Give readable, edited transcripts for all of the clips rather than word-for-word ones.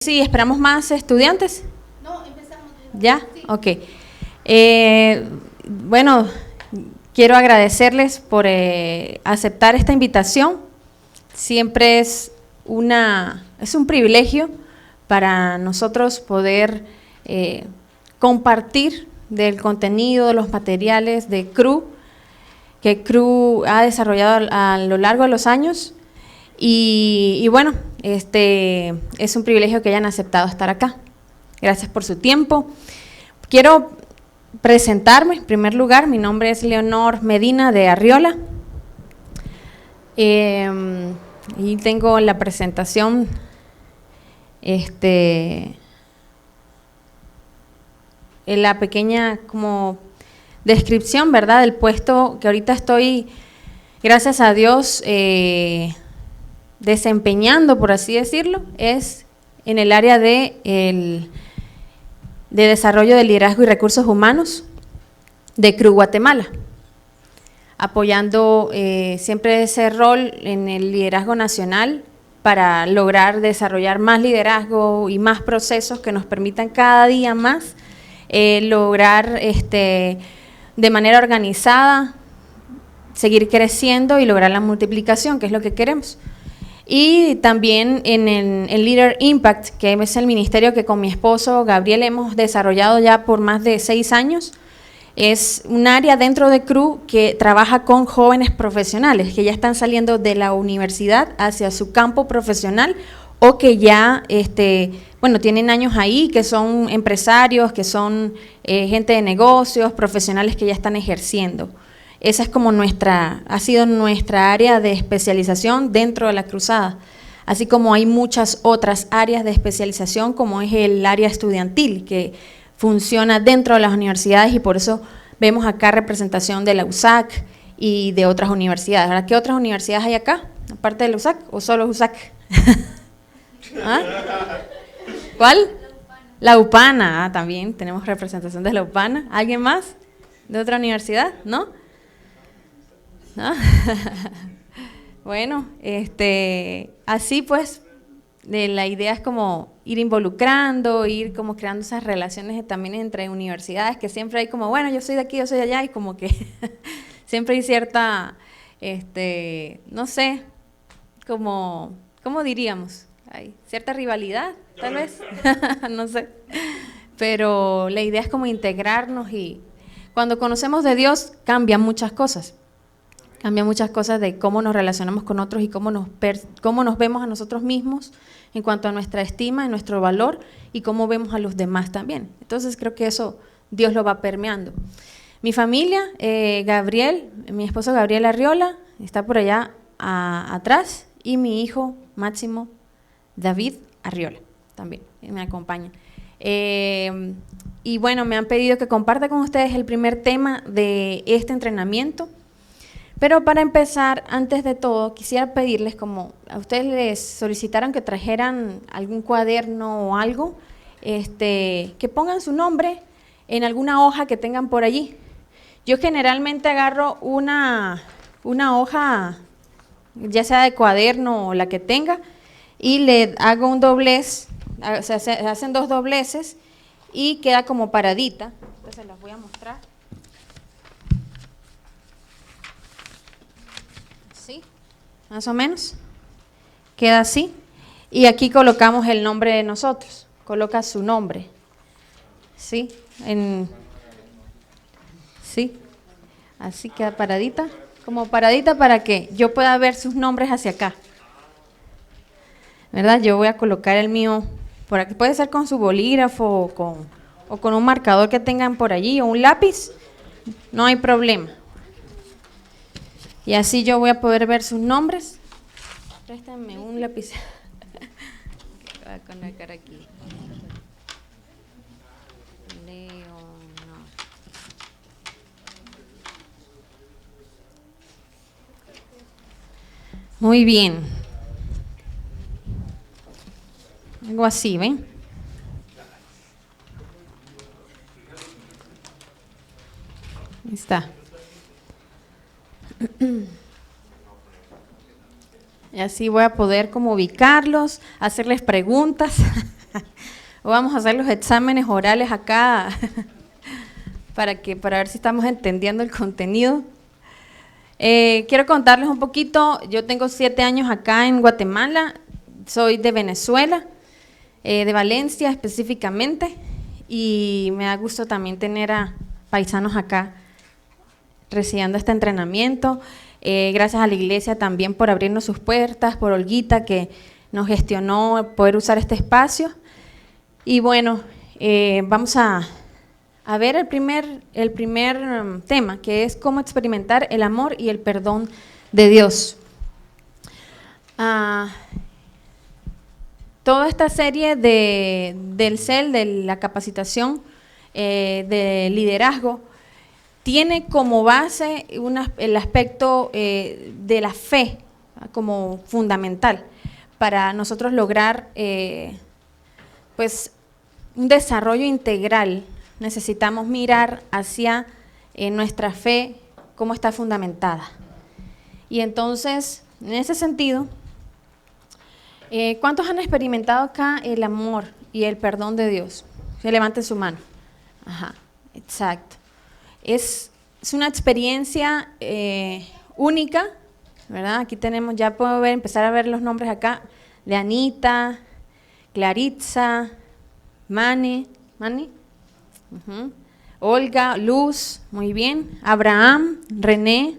si esperamos más estudiantes. No, empezamos. ¿Ya? Sí. Ok. Bueno, quiero agradecerles por aceptar esta invitación. Siempre es un privilegio para nosotros poder compartir del contenido, de los materiales de CRU, que CRU ha desarrollado a lo largo de los años. Y bueno, es un privilegio que hayan aceptado estar acá. Gracias por su tiempo. Quiero presentarme, en primer lugar, mi nombre es Leonor Medina de Arriola. Y tengo la presentación, la pequeña como descripción, ¿verdad?, del puesto que ahorita estoy, gracias a Dios, desempeñando, por así decirlo, es en el área de desarrollo de liderazgo y recursos humanos de CRU Guatemala, apoyando siempre ese rol en el liderazgo nacional para lograr desarrollar más liderazgo y más procesos que nos permitan cada día más lograr de manera organizada seguir creciendo y lograr la multiplicación, que es lo que queremos. Y también en el Leader Impact, que es el ministerio que con mi esposo Gabriel hemos desarrollado ya por más de 6 años. Es un área dentro de CRU que trabaja con jóvenes profesionales que ya están saliendo de la universidad hacia su campo profesional o que ya tienen años ahí, que son empresarios, que son gente de negocios, profesionales que ya están ejerciendo. Esa es como ha sido nuestra área de especialización dentro de la cruzada, así como hay muchas otras áreas de especialización, como es el área estudiantil, que funciona dentro de las universidades y por eso vemos acá representación de la USAC y de otras universidades. ¿Ahora qué otras universidades hay acá, aparte de la USAC o solo USAC? ¿Ah? ¿Cuál? La UPANA, también tenemos representación de la UPANA. ¿Alguien más de otra universidad? ¿No? ¿No? Bueno, así pues, la idea es como ir involucrando, ir como creando esas relaciones también entre universidades, que siempre hay como, bueno, yo soy de aquí, yo soy de allá, y como que siempre hay cierta, no sé, como, ¿cómo diríamos? Hay cierta rivalidad, tal vez, no sé, pero la idea es como integrarnos y cuando conocemos de Dios cambian muchas cosas. Cambia muchas cosas de cómo nos relacionamos con otros y cómo nos vemos a nosotros mismos en cuanto a nuestra estima, y nuestro valor y cómo vemos a los demás también. Entonces creo que eso Dios lo va permeando. Mi familia, Gabriel, mi esposo Gabriel Arriola, está por allá atrás, y mi hijo Máximo David Arriola también me acompaña. Y bueno, me han pedido que comparta con ustedes el primer tema de este entrenamiento. Pero para empezar, antes de todo, quisiera pedirles, como a ustedes les solicitaron que trajeran algún cuaderno o algo, que pongan su nombre en alguna hoja que tengan por allí. Yo generalmente agarro una hoja, ya sea de cuaderno o la que tenga, y le hago un doblez, se hacen 2 dobleces y queda como paradita. Entonces las voy a mostrar. ¿Sí? Más o menos. Queda así. Y aquí colocamos el nombre de nosotros. Coloca su nombre. ¿Sí? ¿Sí? Así queda paradita. Como paradita para que yo pueda ver sus nombres hacia acá. ¿Verdad? Yo voy a colocar el mío por aquí. Puede ser con su bolígrafo o con un marcador que tengan por allí o un lápiz. No hay problema. Y así yo voy a poder ver sus nombres. Préstame un lápiz. Voy a colocar aquí. Leonor. Muy bien. Algo así, ¿ven? Ahí está. Y así voy a poder como ubicarlos, hacerles preguntas. O vamos a hacer los exámenes orales acá para ver si estamos entendiendo el contenido. Quiero contarles un poquito. Yo tengo 7 años acá en Guatemala. Soy de Venezuela, de Valencia específicamente. Y me da gusto también tener a paisanos acá recibiendo este entrenamiento. Gracias a la iglesia también por abrirnos sus puertas, por Olguita que nos gestionó poder usar este espacio. Y bueno, vamos a ver el primer tema, que es cómo experimentar el amor y el perdón de Dios. Toda esta serie del CEL, de la capacitación de liderazgo, tiene como base el aspecto de la fe como fundamental para nosotros lograr pues un desarrollo integral. Necesitamos mirar hacia nuestra fe, cómo está fundamentada. Y entonces, en ese sentido, ¿cuántos han experimentado acá el amor y el perdón de Dios? Que levanten su mano. Ajá, exacto. Es una experiencia única, ¿verdad? Aquí tenemos, ya puedo empezar a ver los nombres acá, de Anita, Claritza, Mani, Olga, Luz, muy bien, Abraham, René,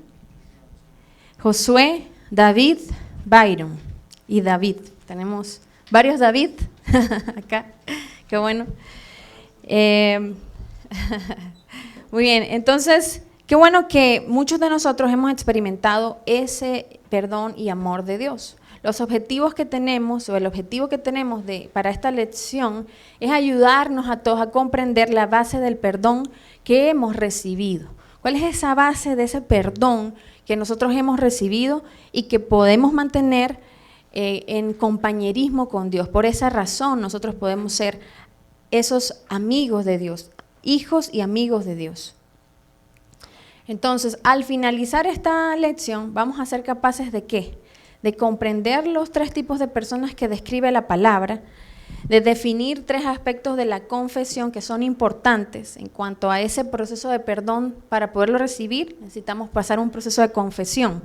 Josué, David, Byron y David. Tenemos varios David acá, qué bueno. Muy bien, entonces, qué bueno que muchos de nosotros hemos experimentado ese perdón y amor de Dios. Los objetivos que tenemos, o el objetivo que tenemos para esta lección, es ayudarnos a todos a comprender la base del perdón que hemos recibido. ¿Cuál es esa base de ese perdón que nosotros hemos recibido y que podemos mantener en compañerismo con Dios? Por esa razón nosotros podemos ser esos amigos de Dios, hijos y amigos de Dios. Entonces, al finalizar esta lección, vamos a ser capaces de ¿qué? De comprender los 3 tipos de personas que describe la palabra, de definir 3 aspectos de la confesión que son importantes en cuanto a ese proceso de perdón. Para poderlo recibir, necesitamos pasar un proceso de confesión.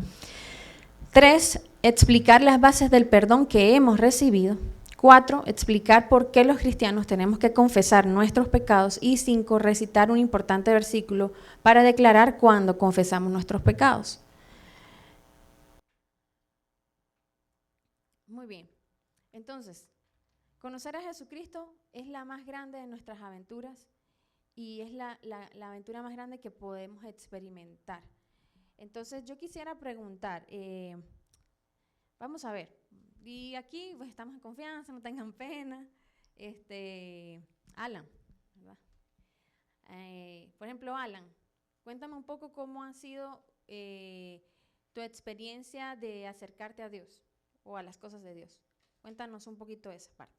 3, explicar las bases del perdón que hemos recibido. 4, explicar por qué los cristianos tenemos que confesar nuestros pecados. Y 5, recitar un importante versículo para declarar cuando confesamos nuestros pecados. Muy bien, entonces, conocer a Jesucristo es la más grande de nuestras aventuras y es la aventura más grande que podemos experimentar. Entonces, yo quisiera preguntar, vamos a ver, y aquí pues, estamos en confianza, no tengan pena. Alan, ¿verdad? Por ejemplo, Alan, cuéntame un poco cómo ha sido tu experiencia de acercarte a Dios o a las cosas de Dios. Cuéntanos un poquito esa parte.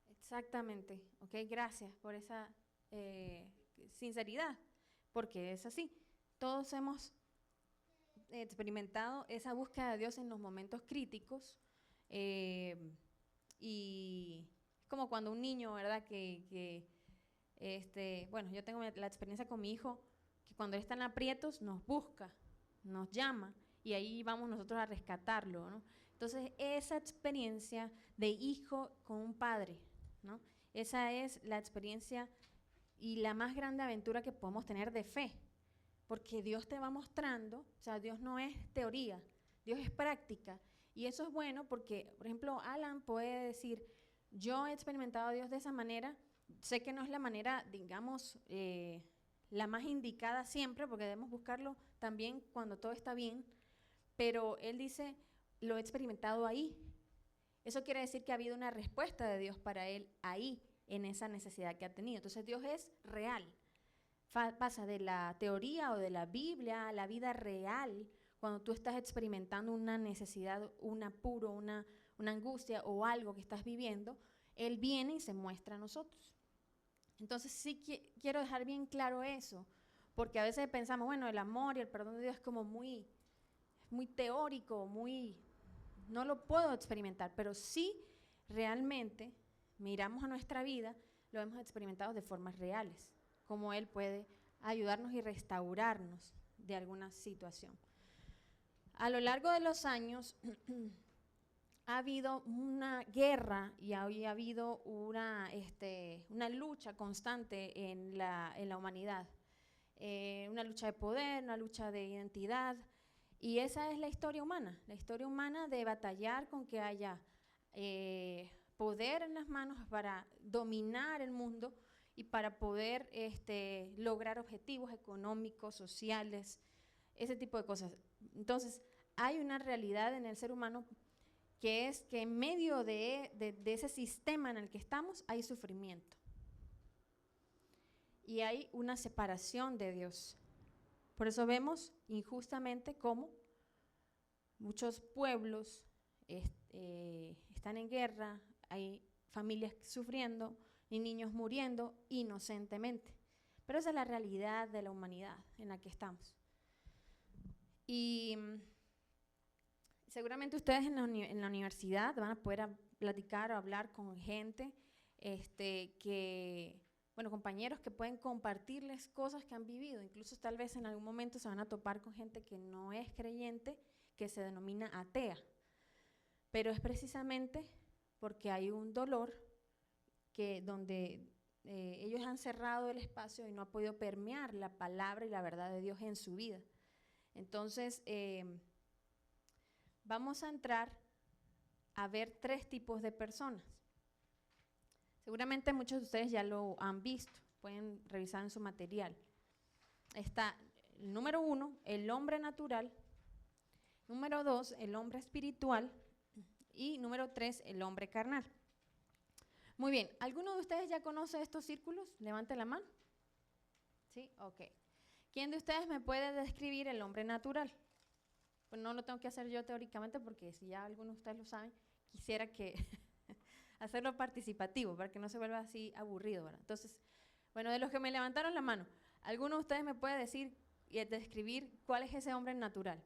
Exactamente, ok, gracias por esa sinceridad, porque es así. Todos hemos experimentado esa búsqueda de Dios en los momentos críticos y es como cuando un niño, ¿verdad? Bueno, yo tengo la experiencia con mi hijo, que cuando él está en aprietos nos busca, nos llama y ahí vamos nosotros a rescatarlo, ¿no? Entonces, esa experiencia de hijo con un padre, ¿no? Esa es la experiencia y la más grande aventura que podemos tener de fe, porque Dios te va mostrando, o sea, Dios no es teoría, Dios es práctica, y eso es bueno porque, por ejemplo, Alan puede decir, yo he experimentado a Dios de esa manera, sé que no es la manera, digamos, la más indicada siempre, porque debemos buscarlo también cuando todo está bien, pero él dice, lo he experimentado ahí. Eso quiere decir que ha habido una respuesta de Dios para él ahí, en esa necesidad que ha tenido. Entonces Dios es real. Pasa de la teoría o de la Biblia a la vida real, cuando tú estás experimentando una necesidad, un apuro, una angustia o algo que estás viviendo, Él viene y se muestra a nosotros. Entonces sí quiero dejar bien claro eso, porque a veces pensamos, bueno, el amor y el perdón de Dios es como muy teórico, no lo puedo experimentar, pero sí realmente miramos a nuestra vida, lo hemos experimentado de formas reales, como Él puede ayudarnos y restaurarnos de alguna situación. A lo largo de los años ha habido una guerra y ha habido una lucha constante en la humanidad, una lucha de poder, una lucha de identidad, y esa es la historia humana de batallar con que haya poder en las manos para dominar el mundo y para poder lograr objetivos económicos, sociales, ese tipo de cosas. Entonces, hay una realidad en el ser humano que es que en medio de ese sistema en el que estamos hay sufrimiento. Y hay una separación de Dios. Por eso vemos injustamente cómo muchos pueblos están en guerra, hay familias sufriendo y niños muriendo inocentemente. Pero esa es la realidad de la humanidad en la que estamos. Y seguramente ustedes en la universidad van a poder platicar o hablar con gente compañeros que pueden compartirles cosas que han vivido. Incluso tal vez en algún momento se van a topar con gente que no es creyente, que se denomina atea. Pero es precisamente porque hay un dolor donde ellos han cerrado el espacio y no ha podido permear la palabra y la verdad de Dios en su vida. Entonces, vamos a entrar a ver 3 tipos de personas. Seguramente muchos de ustedes ya lo han visto, pueden revisar en su material. Está el número 1, el hombre natural, número 2, el hombre espiritual y número 3, el hombre carnal. Muy bien, ¿alguno de ustedes ya conoce estos círculos? Levante la mano. ¿Sí? Ok. ¿Quién de ustedes me puede describir el hombre natural? Pues no lo tengo que hacer yo teóricamente porque si ya algunos de ustedes lo saben, quisiera que hacerlo participativo para que no se vuelva así aburrido, ¿verdad? Entonces, bueno, de los que me levantaron la mano, ¿alguno de ustedes me puede decir y describir cuál es ese hombre natural?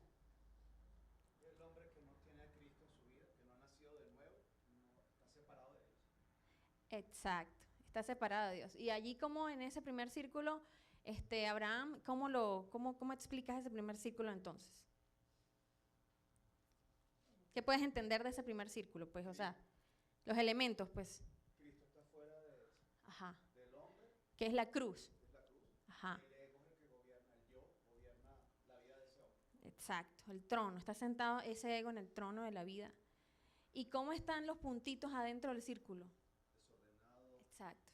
El hombre que no tiene a Cristo en su vida, que no ha nacido de nuevo, no está separado de Dios. Exacto, está separado de Dios. Y allí como en ese primer círculo, Abraham, ¿cómo explicas ese primer círculo entonces? ¿Qué puedes entender de ese primer círculo? Pues, o sea, los elementos, pues. Cristo está fuera Ajá. del hombre. ¿Qué es la cruz? Es la cruz. Ajá. El ego es el que gobierna, el yo gobierna la vida de ese hombre. Exacto, el trono. Está sentado ese ego en el trono de la vida. ¿Y cómo están los puntitos adentro del círculo? Desordenado. Exacto.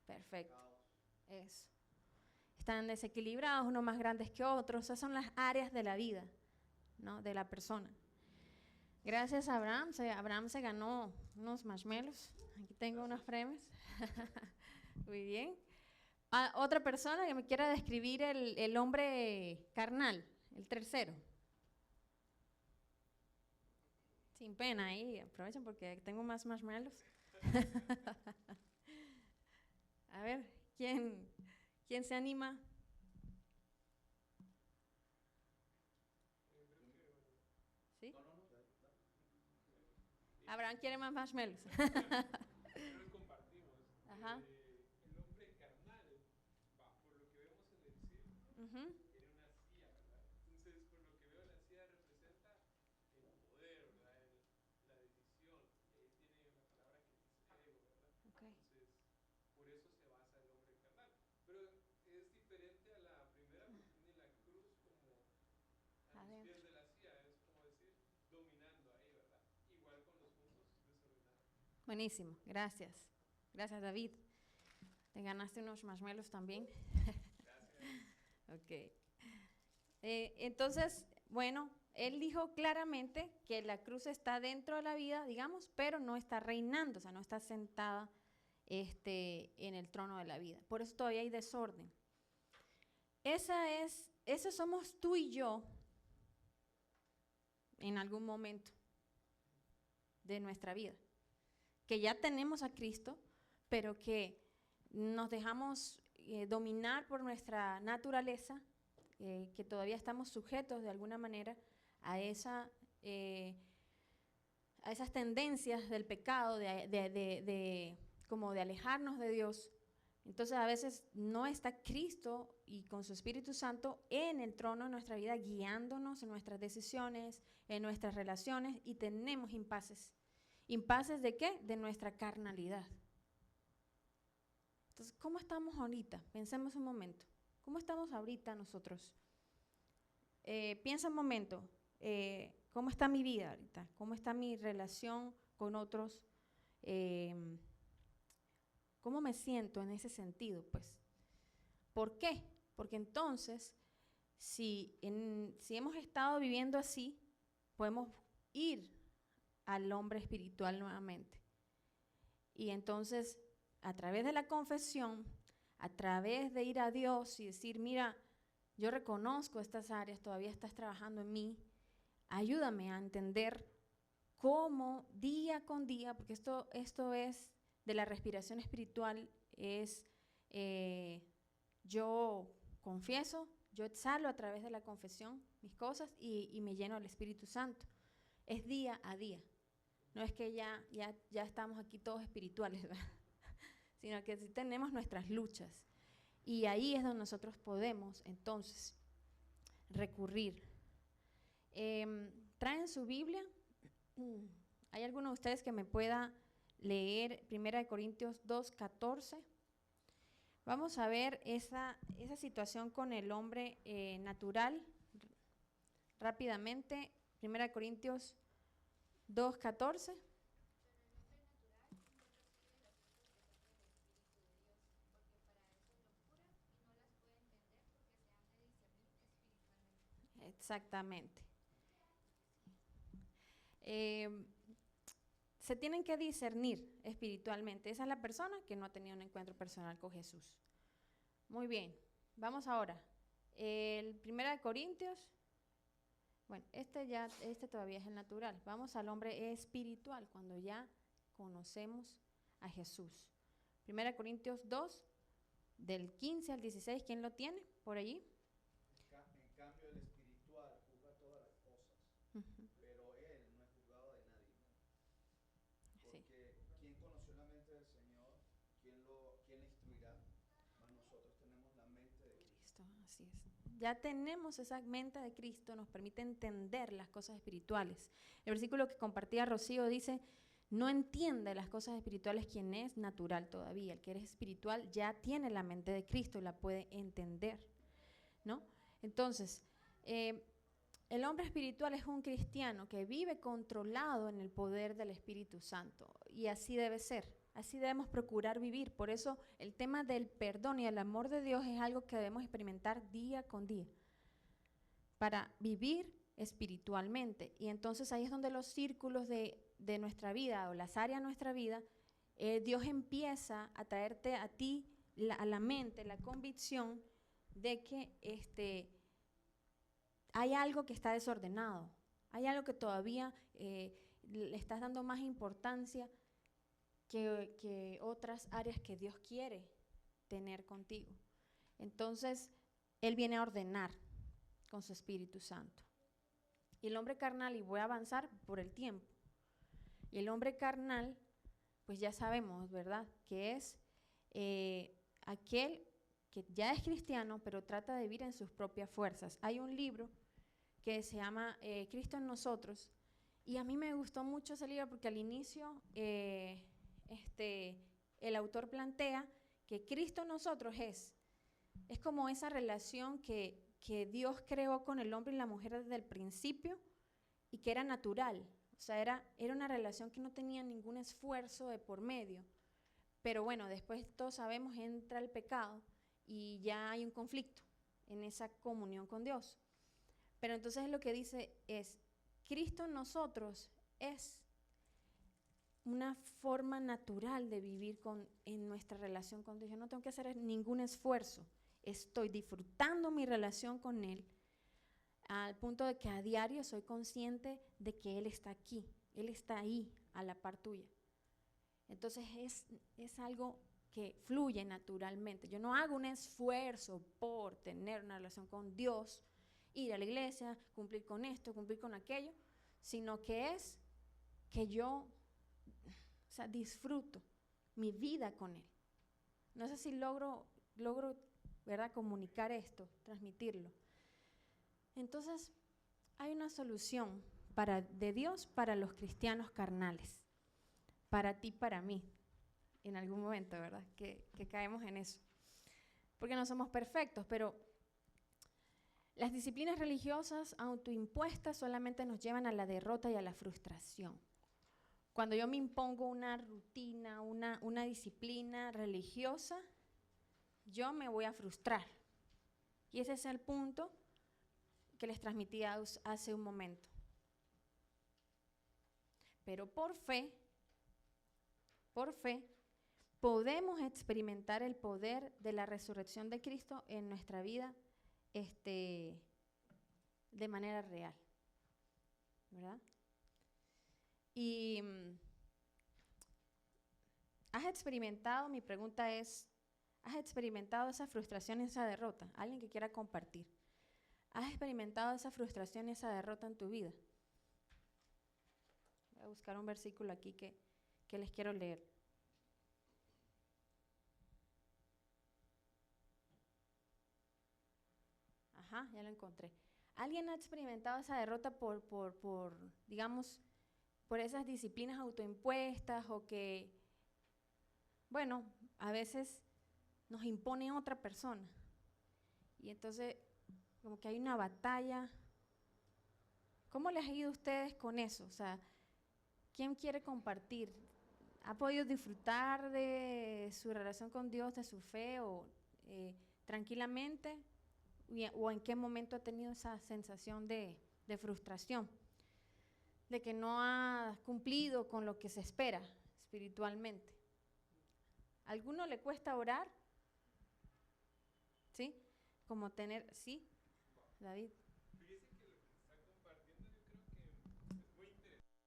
Perfecto. Caos. Eso. Están desequilibrados, unos más grandes que otros. Esas son las áreas de la vida, ¿no? De la persona. Gracias a Abraham. Abraham se ganó unos marshmallows. Aquí tengo unos premios. Muy bien. Otra persona que me quiera describir el hombre carnal, el tercero. Sin pena ahí, aprovechen porque tengo más marshmallows. A ver, ¿quién se anima? ¿Sí? Abraham quiere más marshmallows. Pero compartimos. Ajá. El hombre carnal, por lo que vemos en el círculo, tiene una silla, ¿verdad? Entonces, por lo que veo, la silla representa el poder, ¿verdad? La decisión. Y ahí tiene una palabra que es ego, ¿verdad? Okay. Entonces, por eso se basa el hombre carnal. Pero es diferente a la primera porque tiene la cruz como a los pies de la silla, es como decir, dominando ahí, ¿verdad? Igual con los puntos desordenados. Buenísimo, gracias. Gracias, David. Te ganaste unos marshmallows también. Ok. Entonces, bueno, él dijo claramente que la cruz está dentro de la vida, digamos, pero no está reinando, o sea, no está sentada en el trono de la vida. Por eso todavía hay desorden. Eso somos tú y yo en algún momento de nuestra vida. que ya tenemos a Cristo, pero que nos dejamos dominar por nuestra naturaleza, que todavía estamos sujetos de alguna manera a esas tendencias del pecado, como de alejarnos de Dios. Entonces a veces no está Cristo y con su Espíritu Santo en el trono de nuestra vida, guiándonos en nuestras decisiones, en nuestras relaciones, y tenemos impases. ¿Impases de qué? De nuestra carnalidad. Entonces, ¿cómo estamos ahorita? Pensemos un momento. ¿Cómo estamos ahorita nosotros? Piensa un momento. ¿Cómo está mi vida ahorita? ¿Cómo está mi relación con otros? ¿Cómo me siento en ese sentido? Pues, ¿por qué? Porque entonces, si hemos estado viviendo así, podemos ir al hombre espiritual nuevamente. Y entonces, a través de la confesión, a través de ir a Dios y decir, mira, yo reconozco estas áreas, todavía estás trabajando en mí, ayúdame a entender cómo día con día, porque esto es de la respiración espiritual, es yo confieso, yo exhalo a través de la confesión mis cosas y me lleno del Espíritu Santo. Es día a día. No es que ya estamos aquí todos espirituales, ¿verdad? Sino que sí tenemos nuestras luchas. Y ahí es donde nosotros podemos, entonces, recurrir. ¿Traen su Biblia? ¿Hay alguno de ustedes que me pueda leer 1 Corintios 2:14? Vamos a ver esa situación con el hombre natural rápidamente. 1 Corintios 2:14. Exactamente. Se tienen que discernir espiritualmente. Esa es la persona que no ha tenido un encuentro personal con Jesús. Muy bien, vamos ahora. El 1 Corintios, bueno, este todavía es el natural. Vamos al hombre espiritual, cuando ya conocemos a Jesús. 1 Corintios 2, del 15 al 16, ¿quién lo tiene por allí? En cambio, el espiritual juzga todas las cosas, pero él no es juzgado de nadie. Porque ¿quién conoció la mente del Señor? ¿Quién le instruirá? Mas nosotros tenemos la mente de Cristo. Así es. Ya tenemos esa mente de Cristo, nos permite entender las cosas espirituales. El versículo que compartía Rocío dice, no entiende las cosas espirituales quien es natural todavía. El que es espiritual ya tiene la mente de Cristo y la puede entender, ¿no? Entonces, el hombre espiritual es un cristiano que vive controlado en el poder del Espíritu Santo, y así debe ser, así debemos procurar vivir. Por eso el tema del perdón y el amor de Dios es algo que debemos experimentar día con día para vivir espiritualmente. Y entonces ahí es donde los círculos de nuestra vida o las áreas de nuestra vida, Dios empieza a traerte a ti a la mente la convicción de que hay algo que está desordenado, hay algo que todavía le estás dando más importancia que otras áreas que Dios quiere tener contigo. Entonces, Él viene a ordenar con su Espíritu Santo. Y el hombre carnal, y voy a avanzar por el tiempo, y el hombre carnal, pues ya sabemos, ¿verdad?, que es aquel que ya es cristiano, pero trata de vivir en sus propias fuerzas. Hay un libro que se llama Cristo en nosotros, y a mí me gustó mucho ese libro porque al inicio el autor plantea que Cristo en nosotros es como esa relación que Dios creó con el hombre y la mujer desde el principio y que era natural. O sea, era una relación que no tenía ningún esfuerzo de por medio. Pero bueno, después todos sabemos, entra el pecado y ya hay un conflicto en esa comunión con Dios. Pero entonces lo que dice es, Cristo en nosotros es una forma natural de vivir en nuestra relación con Dios. Yo no tengo que hacer ningún esfuerzo, estoy disfrutando mi relación con Él al punto de que a diario soy consciente de que Él está aquí, Él está ahí a la par tuya. Entonces es algo que fluye naturalmente. Yo no hago un esfuerzo por tener una relación con Dios, ir a la iglesia, cumplir con esto, cumplir con aquello, sino que es que yo, o sea, disfruto mi vida con Él. No sé si logro, ¿verdad?, comunicar esto, transmitirlo. Entonces, hay una solución de Dios para los cristianos carnales, para ti, para mí, en algún momento, ¿verdad?, que caemos en eso. Porque no somos perfectos, pero las disciplinas religiosas autoimpuestas solamente nos llevan a la derrota y a la frustración. Cuando yo me impongo una rutina, una disciplina religiosa, yo me voy a frustrar. Y ese es el punto que les transmití hace un momento. Pero por fe, podemos experimentar el poder de la resurrección de Cristo en nuestra vida de manera real, ¿verdad? Y mi pregunta es, ¿has experimentado esa frustración y esa derrota? Alguien que quiera compartir. ¿Has experimentado esa frustración y esa derrota en tu vida? Voy a buscar un versículo aquí que les quiero leer. Ajá, ya lo encontré. ¿Alguien ha experimentado esa derrota digamos, por esas disciplinas autoimpuestas o que, bueno, a veces nos impone otra persona? Y entonces, como que hay una batalla. ¿Cómo les ha ido a ustedes con eso? O sea, ¿quién quiere compartir? ¿Ha podido disfrutar de su relación con Dios, de su fe, o tranquilamente? ¿O en qué momento ha tenido esa sensación de frustración? De que no ha cumplido con lo que se espera espiritualmente. ¿A alguno le cuesta orar? ¿Sí? Como tener, ¿sí? David. Fíjese que lo que está compartiendo yo creo que es muy interesante.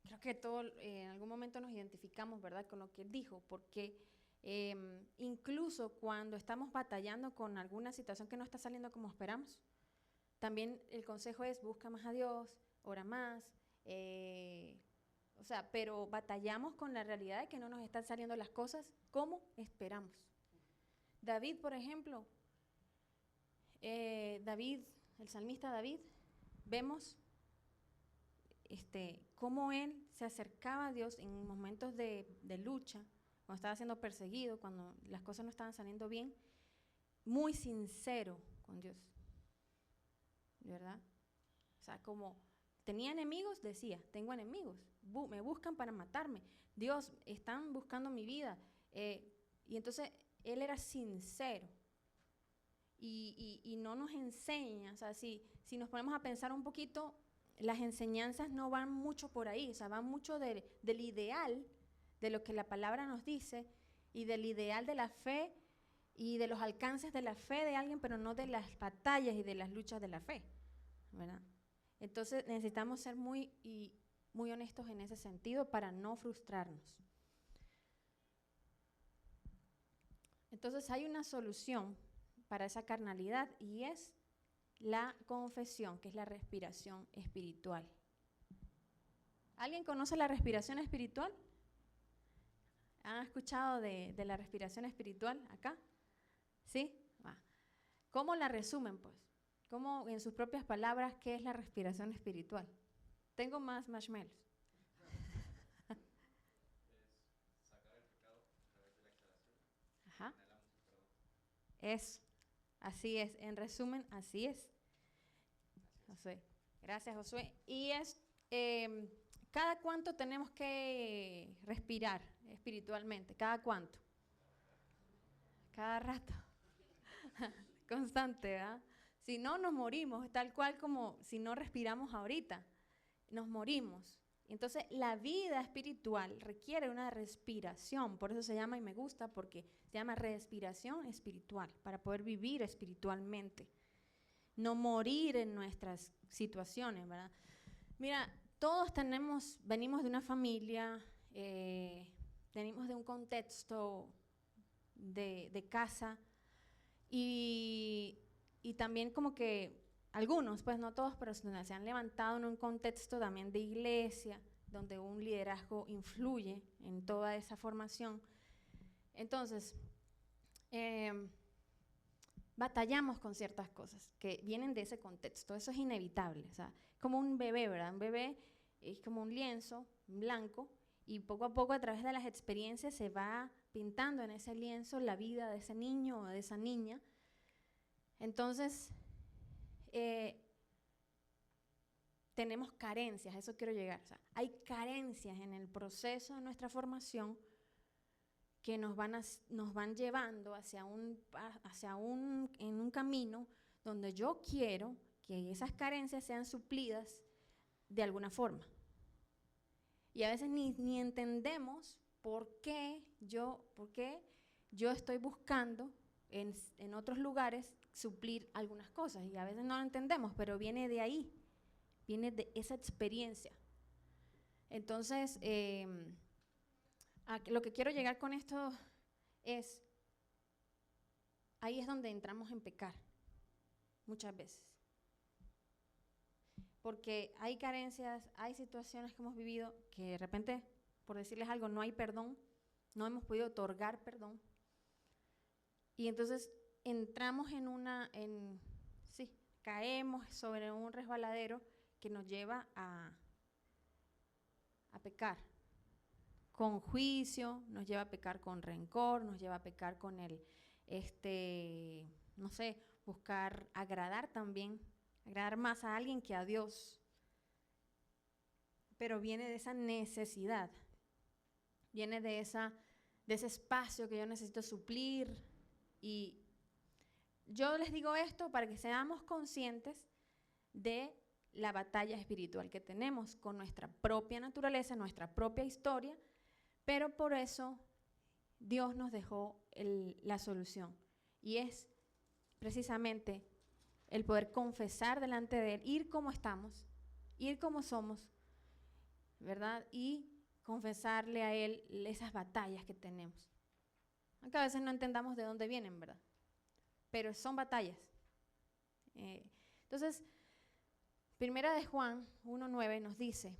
Creo que todos en algún momento nos identificamos, ¿verdad?, con lo que él dijo, porque incluso cuando estamos batallando con alguna situación que no está saliendo como esperamos, también el consejo es busca más a Dios, ora más, o sea, pero batallamos con la realidad de que no nos están saliendo las cosas como esperamos. David, por ejemplo, el salmista David, vemos cómo él se acercaba a Dios en momentos de lucha, cuando estaba siendo perseguido, cuando las cosas no estaban saliendo bien, muy sincero con Dios, ¿verdad? O sea, como tenía enemigos, decía, tengo enemigos, me buscan para matarme, Dios, están buscando mi vida. Y entonces él era sincero y no nos enseña, o sea, si nos ponemos a pensar un poquito, las enseñanzas no van mucho por ahí, o sea, van mucho del ideal, de lo que la palabra nos dice y del ideal de la fe y de los alcances de la fe de alguien, pero no de las batallas y de las luchas de la fe, ¿verdad? Entonces necesitamos ser muy honestos en ese sentido para no frustrarnos. Entonces hay una solución para esa carnalidad y es la confesión, que es la respiración espiritual. ¿Alguien conoce la respiración espiritual? ¿Han escuchado de la respiración espiritual acá? ¿Sí? ¿Cómo la resumen, pues? ¿Cómo, en sus propias palabras, qué es la respiración espiritual? Tengo más marshmallows. Es sacar el pecado a través de la exhalación. Ajá. Inhalamos el perdón. Eso, así es. En resumen, así es. Josué. Gracias, Josué. Y es, ¿cada cuánto tenemos que respirar espiritualmente? ¿Cada cuánto? Cada rato. Constante, ¿verdad? Si no, nos morimos, tal cual como si no respiramos ahorita, nos morimos. Entonces, la vida espiritual requiere una respiración, por eso se llama, y me gusta, porque se llama respiración espiritual, para poder vivir espiritualmente, no morir en nuestras situaciones, ¿verdad? Mira, todos venimos de una familia, venimos de un contexto de casa, y también como que algunos, pues no todos, pero se han levantado en un contexto también de iglesia, donde un liderazgo influye en toda esa formación. Entonces, batallamos con ciertas cosas que vienen de ese contexto, eso es inevitable. O sea, como un bebé, ¿verdad? Un bebé es como un lienzo blanco y poco a poco a través de las experiencias se va pintando en ese lienzo la vida de ese niño o de esa niña. Entonces, tenemos carencias, a eso quiero llegar. O sea, hay carencias en el proceso de nuestra formación que nos van llevando en un camino donde yo quiero que esas carencias sean suplidas de alguna forma. Y a veces ni entendemos por qué yo estoy buscando en otros lugares suplir algunas cosas. Y a veces no lo entendemos, pero viene de ahí, viene de esa experiencia. Entonces, lo que quiero llegar con esto es, ahí es donde entramos en pecar, muchas veces. Porque hay carencias, hay situaciones que hemos vivido que de repente, por decirles algo, no hay perdón, no hemos podido otorgar perdón. Y entonces entramos caemos sobre un resbaladero que nos lleva a pecar. Con juicio, nos lleva a pecar con rencor, nos lleva a pecar con buscar agradar también, agradar más a alguien que a Dios. Pero viene de esa necesidad, viene de ese espacio que yo necesito suplir. Y yo les digo esto para que seamos conscientes de la batalla espiritual que tenemos con nuestra propia naturaleza, nuestra propia historia, pero por eso Dios nos dejó la solución. Y es precisamente el poder confesar delante de Él, ir como estamos, ir como somos, ¿verdad? Y confesarle a Él esas batallas que tenemos. Aunque a veces no entendamos de dónde vienen, ¿verdad? Pero son batallas. Entonces, Primera de Juan 1:9 nos dice,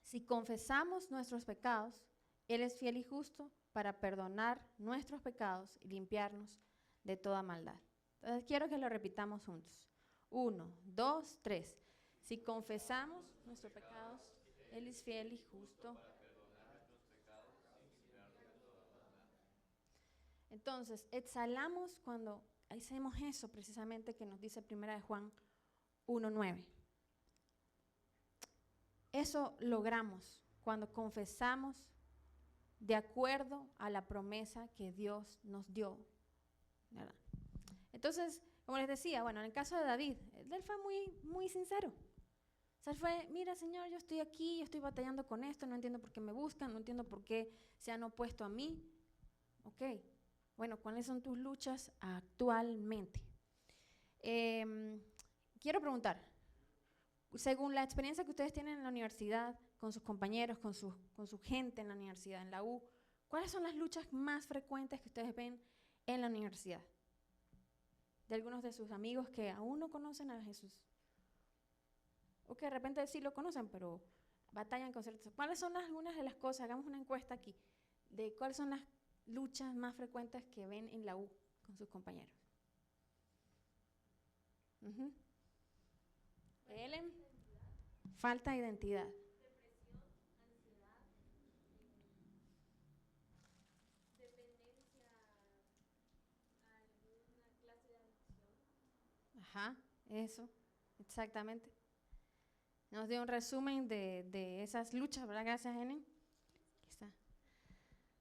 si confesamos nuestros pecados, Él es fiel y justo para perdonar nuestros pecados y limpiarnos de toda maldad. Entonces, quiero que lo repitamos juntos. 1, 2, 3. Si confesamos nuestros pecados, Él es fiel y justo. para perdonar nuestros pecados y librarnos de toda maldad. Entonces, exhalamos cuando hacemos eso precisamente que nos dice 1 Juan 1:9. Eso logramos cuando confesamos de acuerdo a la promesa que Dios nos dio, ¿verdad? Entonces, como les decía, bueno, en el caso de David, él fue muy sincero. O sea, él fue, mira, Señor, yo estoy aquí, yo estoy batallando con esto, no entiendo por qué me buscan, no entiendo por qué se han opuesto a mí. Ok, bueno, ¿cuáles son tus luchas actualmente? Quiero preguntar, según la experiencia que ustedes tienen en la universidad, con sus compañeros, con su gente en la universidad, en la U, ¿cuáles son las luchas más frecuentes que ustedes ven en la universidad? De algunos de sus amigos que aún no conocen a Jesús. O que de repente sí lo conocen, pero batallan con ciertas. ¿Cuáles son algunas de las cosas? Hagamos una encuesta aquí de cuáles son las luchas más frecuentes que ven en la U con sus compañeros. Ellen, falta de identidad. Depresión, ansiedad, dependencia a alguna clase de adicción. Ajá, eso, exactamente. Nos dio un resumen de esas luchas, ¿verdad? Gracias, Ellen. Aquí está.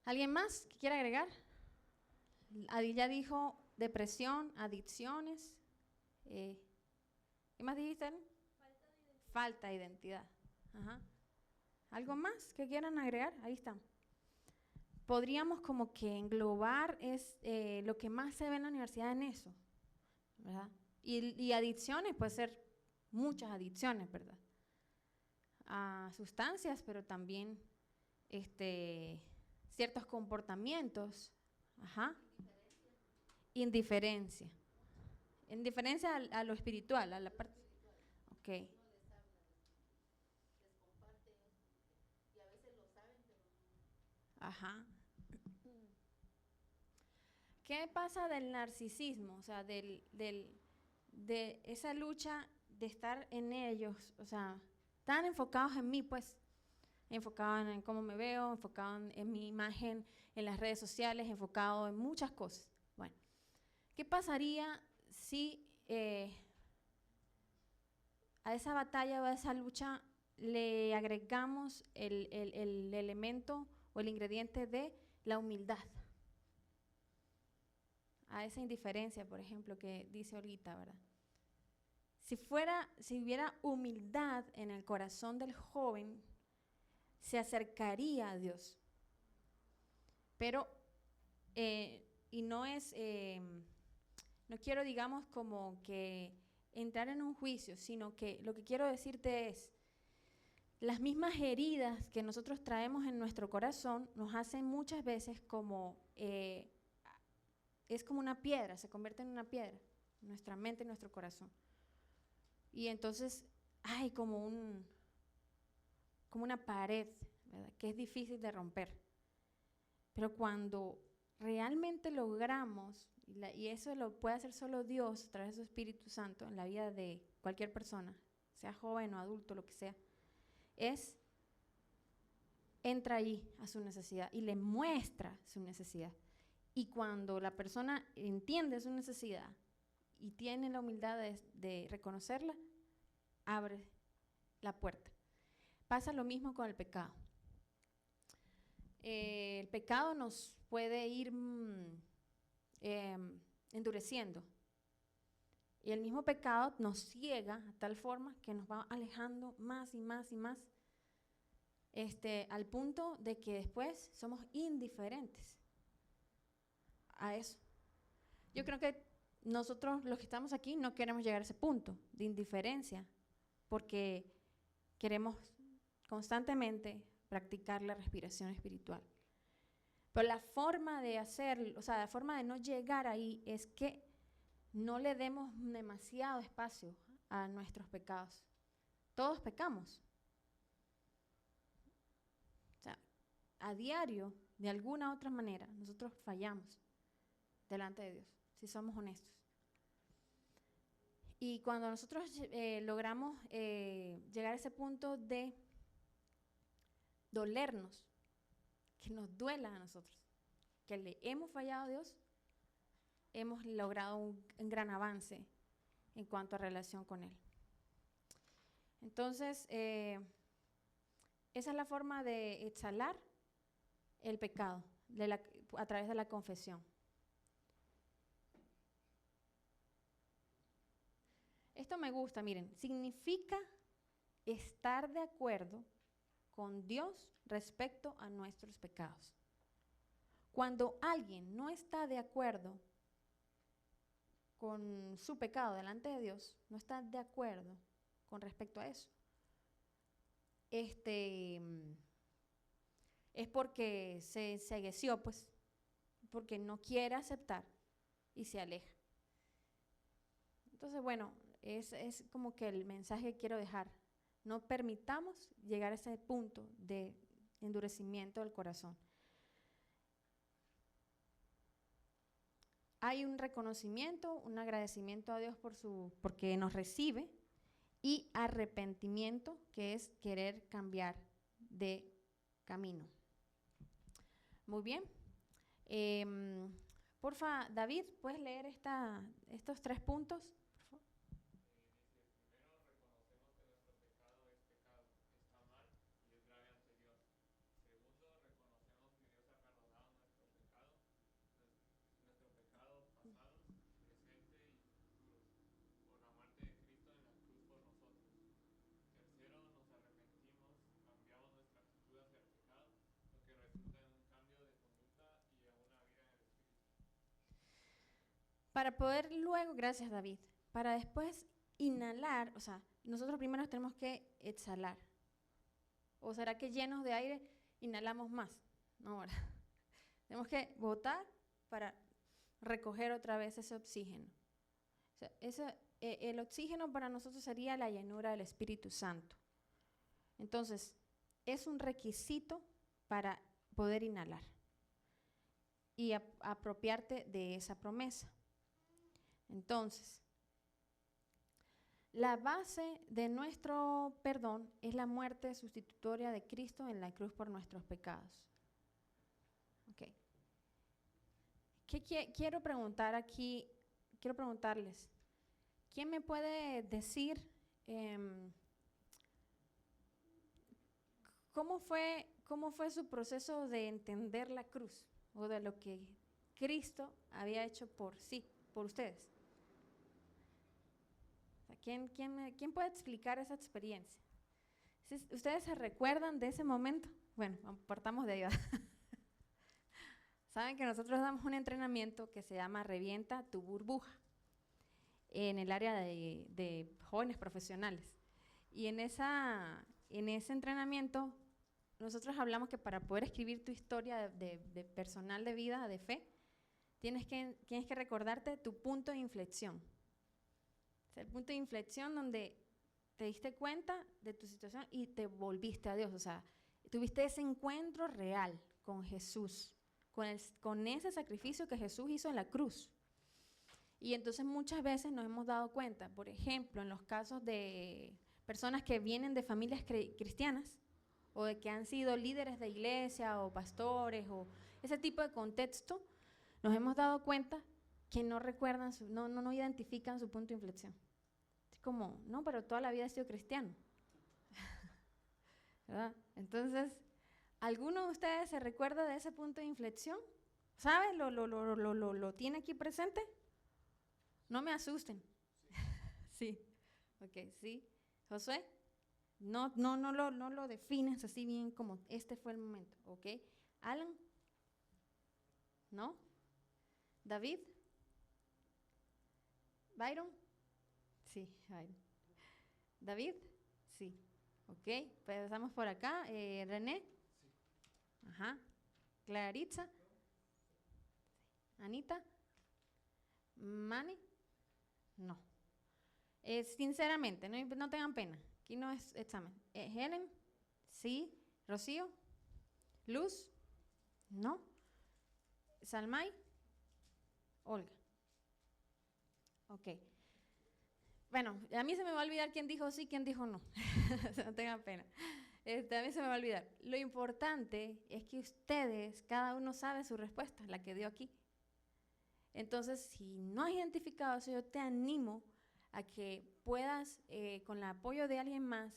¿Alguien más que quiera agregar? Adi ya dijo depresión, adicciones. ¿Qué más dijiste, Ellen? Falta de identidad. Ajá. ¿Algo más que quieran agregar? Ahí está. Podríamos como que englobar lo que más se ve en la universidad en eso, ¿verdad? Y adicciones, puede ser muchas adicciones, ¿verdad? A sustancias, pero también ciertos comportamientos. Ajá. Indiferencia. Indiferencia a lo espiritual, a la parte. Ok. Ajá. ¿Qué pasa del narcisismo? O sea, de esa lucha de estar en ellos, o sea, tan enfocados en mí, pues, enfocado en cómo me veo, enfocado en mi imagen en las redes sociales, enfocado en muchas cosas. Bueno, ¿qué pasaría si a esa batalla o a esa lucha le agregamos el elemento o el ingrediente de la humildad? A esa indiferencia, por ejemplo, que dice Olguita, ¿verdad? Si hubiera humildad en el corazón del joven, se acercaría a Dios. Pero, y no es, no quiero, digamos, como que entrar en un juicio, sino que lo que quiero decirte es, las mismas heridas que nosotros traemos en nuestro corazón nos hacen muchas veces como, es como una piedra, se convierte en una piedra, nuestra mente y nuestro corazón. Y entonces hay como una pared, ¿verdad?, que es difícil de romper. Pero cuando realmente logramos, y eso lo puede hacer solo Dios a través de su Espíritu Santo en la vida de cualquier persona, sea joven o adulto, lo que sea, entra allí a su necesidad y le muestra su necesidad. Y cuando la persona entiende su necesidad y tiene la humildad de reconocerla, abre la puerta. Pasa lo mismo con el pecado. El pecado nos puede ir endureciendo. Y el mismo pecado nos ciega a tal forma que nos va alejando más y más y más, al punto de que después somos indiferentes a eso. Yo creo que nosotros, los que estamos aquí, no queremos llegar a ese punto de indiferencia, porque queremos constantemente practicar la respiración espiritual. Pero la forma de hacerlo, o sea, la forma de no llegar ahí es que no le demos demasiado espacio a nuestros pecados. Todos pecamos. O sea, a diario, de alguna u otra manera, nosotros fallamos delante de Dios, si somos honestos. Y cuando nosotros logramos llegar a ese punto de dolernos, que nos duela a nosotros, que le hemos fallado a Dios, hemos logrado un gran avance en cuanto a relación con Él. Entonces, esa es la forma de exhalar el pecado a través de la confesión. Esto me gusta, miren, significa estar de acuerdo con Dios respecto a nuestros pecados. Cuando alguien no está de acuerdo con su pecado delante de Dios, no está de acuerdo con respecto a eso, es porque se encegueció, pues, porque no quiere aceptar y se aleja. Entonces, bueno, es como que el mensaje que quiero dejar. No permitamos llegar a ese punto de endurecimiento del corazón. Hay un reconocimiento, un agradecimiento a Dios porque nos recibe, y arrepentimiento, que es querer cambiar de camino. Muy bien. Porfa, David, ¿puedes leer estos 3 puntos? Para poder luego, gracias David, para después inhalar, o sea, nosotros primero tenemos que exhalar. ¿O será que llenos de aire inhalamos más? No, ¿verdad? Tenemos que botar para recoger otra vez ese oxígeno. O sea, el oxígeno para nosotros sería la llenura del Espíritu Santo. Entonces, es un requisito para poder inhalar y apropiarte de esa promesa. Entonces, la base de nuestro perdón es la muerte sustitutoria de Cristo en la cruz por nuestros pecados. Okay. Quiero preguntarles, ¿quién me puede decir cómo fue su proceso de entender la cruz o de lo que Cristo había hecho por ustedes? ¿Quién puede explicar esa experiencia? ¿Ustedes se recuerdan de ese momento? Bueno, partamos de ahí. Saben que nosotros damos un entrenamiento que se llama Revienta tu burbuja en el área de jóvenes profesionales. Y en ese entrenamiento nosotros hablamos que para poder escribir tu historia de personal de vida, de fe, tienes que recordarte tu punto de inflexión. O sea, el punto de inflexión donde te diste cuenta de tu situación y te volviste a Dios. O sea, tuviste ese encuentro real con Jesús, con ese sacrificio que Jesús hizo en la cruz. Y entonces muchas veces nos hemos dado cuenta, por ejemplo, en los casos de personas que vienen de familias cristianas o de que han sido líderes de iglesia o pastores o ese tipo de contexto, nos hemos dado cuenta que no recuerdan, no identifican su punto de inflexión. Es como, no, pero toda la vida he sido cristiano. ¿Verdad? Entonces, ¿alguno de ustedes se recuerda de ese punto de inflexión? ¿Sabe? ¿Lo tiene aquí presente? No me asusten. Sí. Ok, sí. ¿Josué? No lo defines así bien como este fue el momento. Ok. ¿Alan? ¿No? ¿David? ¿Byron? Sí, Byron. ¿David? Sí. Ok, pues empezamos por acá. ¿René? Sí. Ajá. ¿Claritza? ¿Anita? ¿Mani? No. Sinceramente, no tengan pena. Aquí no es examen. ¿Helen? Sí. ¿Rocío? ¿Luz? No. ¿Salmay? Olga. Ok. Bueno, a mí se me va a olvidar quién dijo sí, quién dijo no. No tengan pena. También se me va a olvidar. Lo importante es que ustedes, cada uno sabe su respuesta, la que dio aquí. Entonces, si no has identificado eso, yo te animo a que puedas, con el apoyo de alguien más,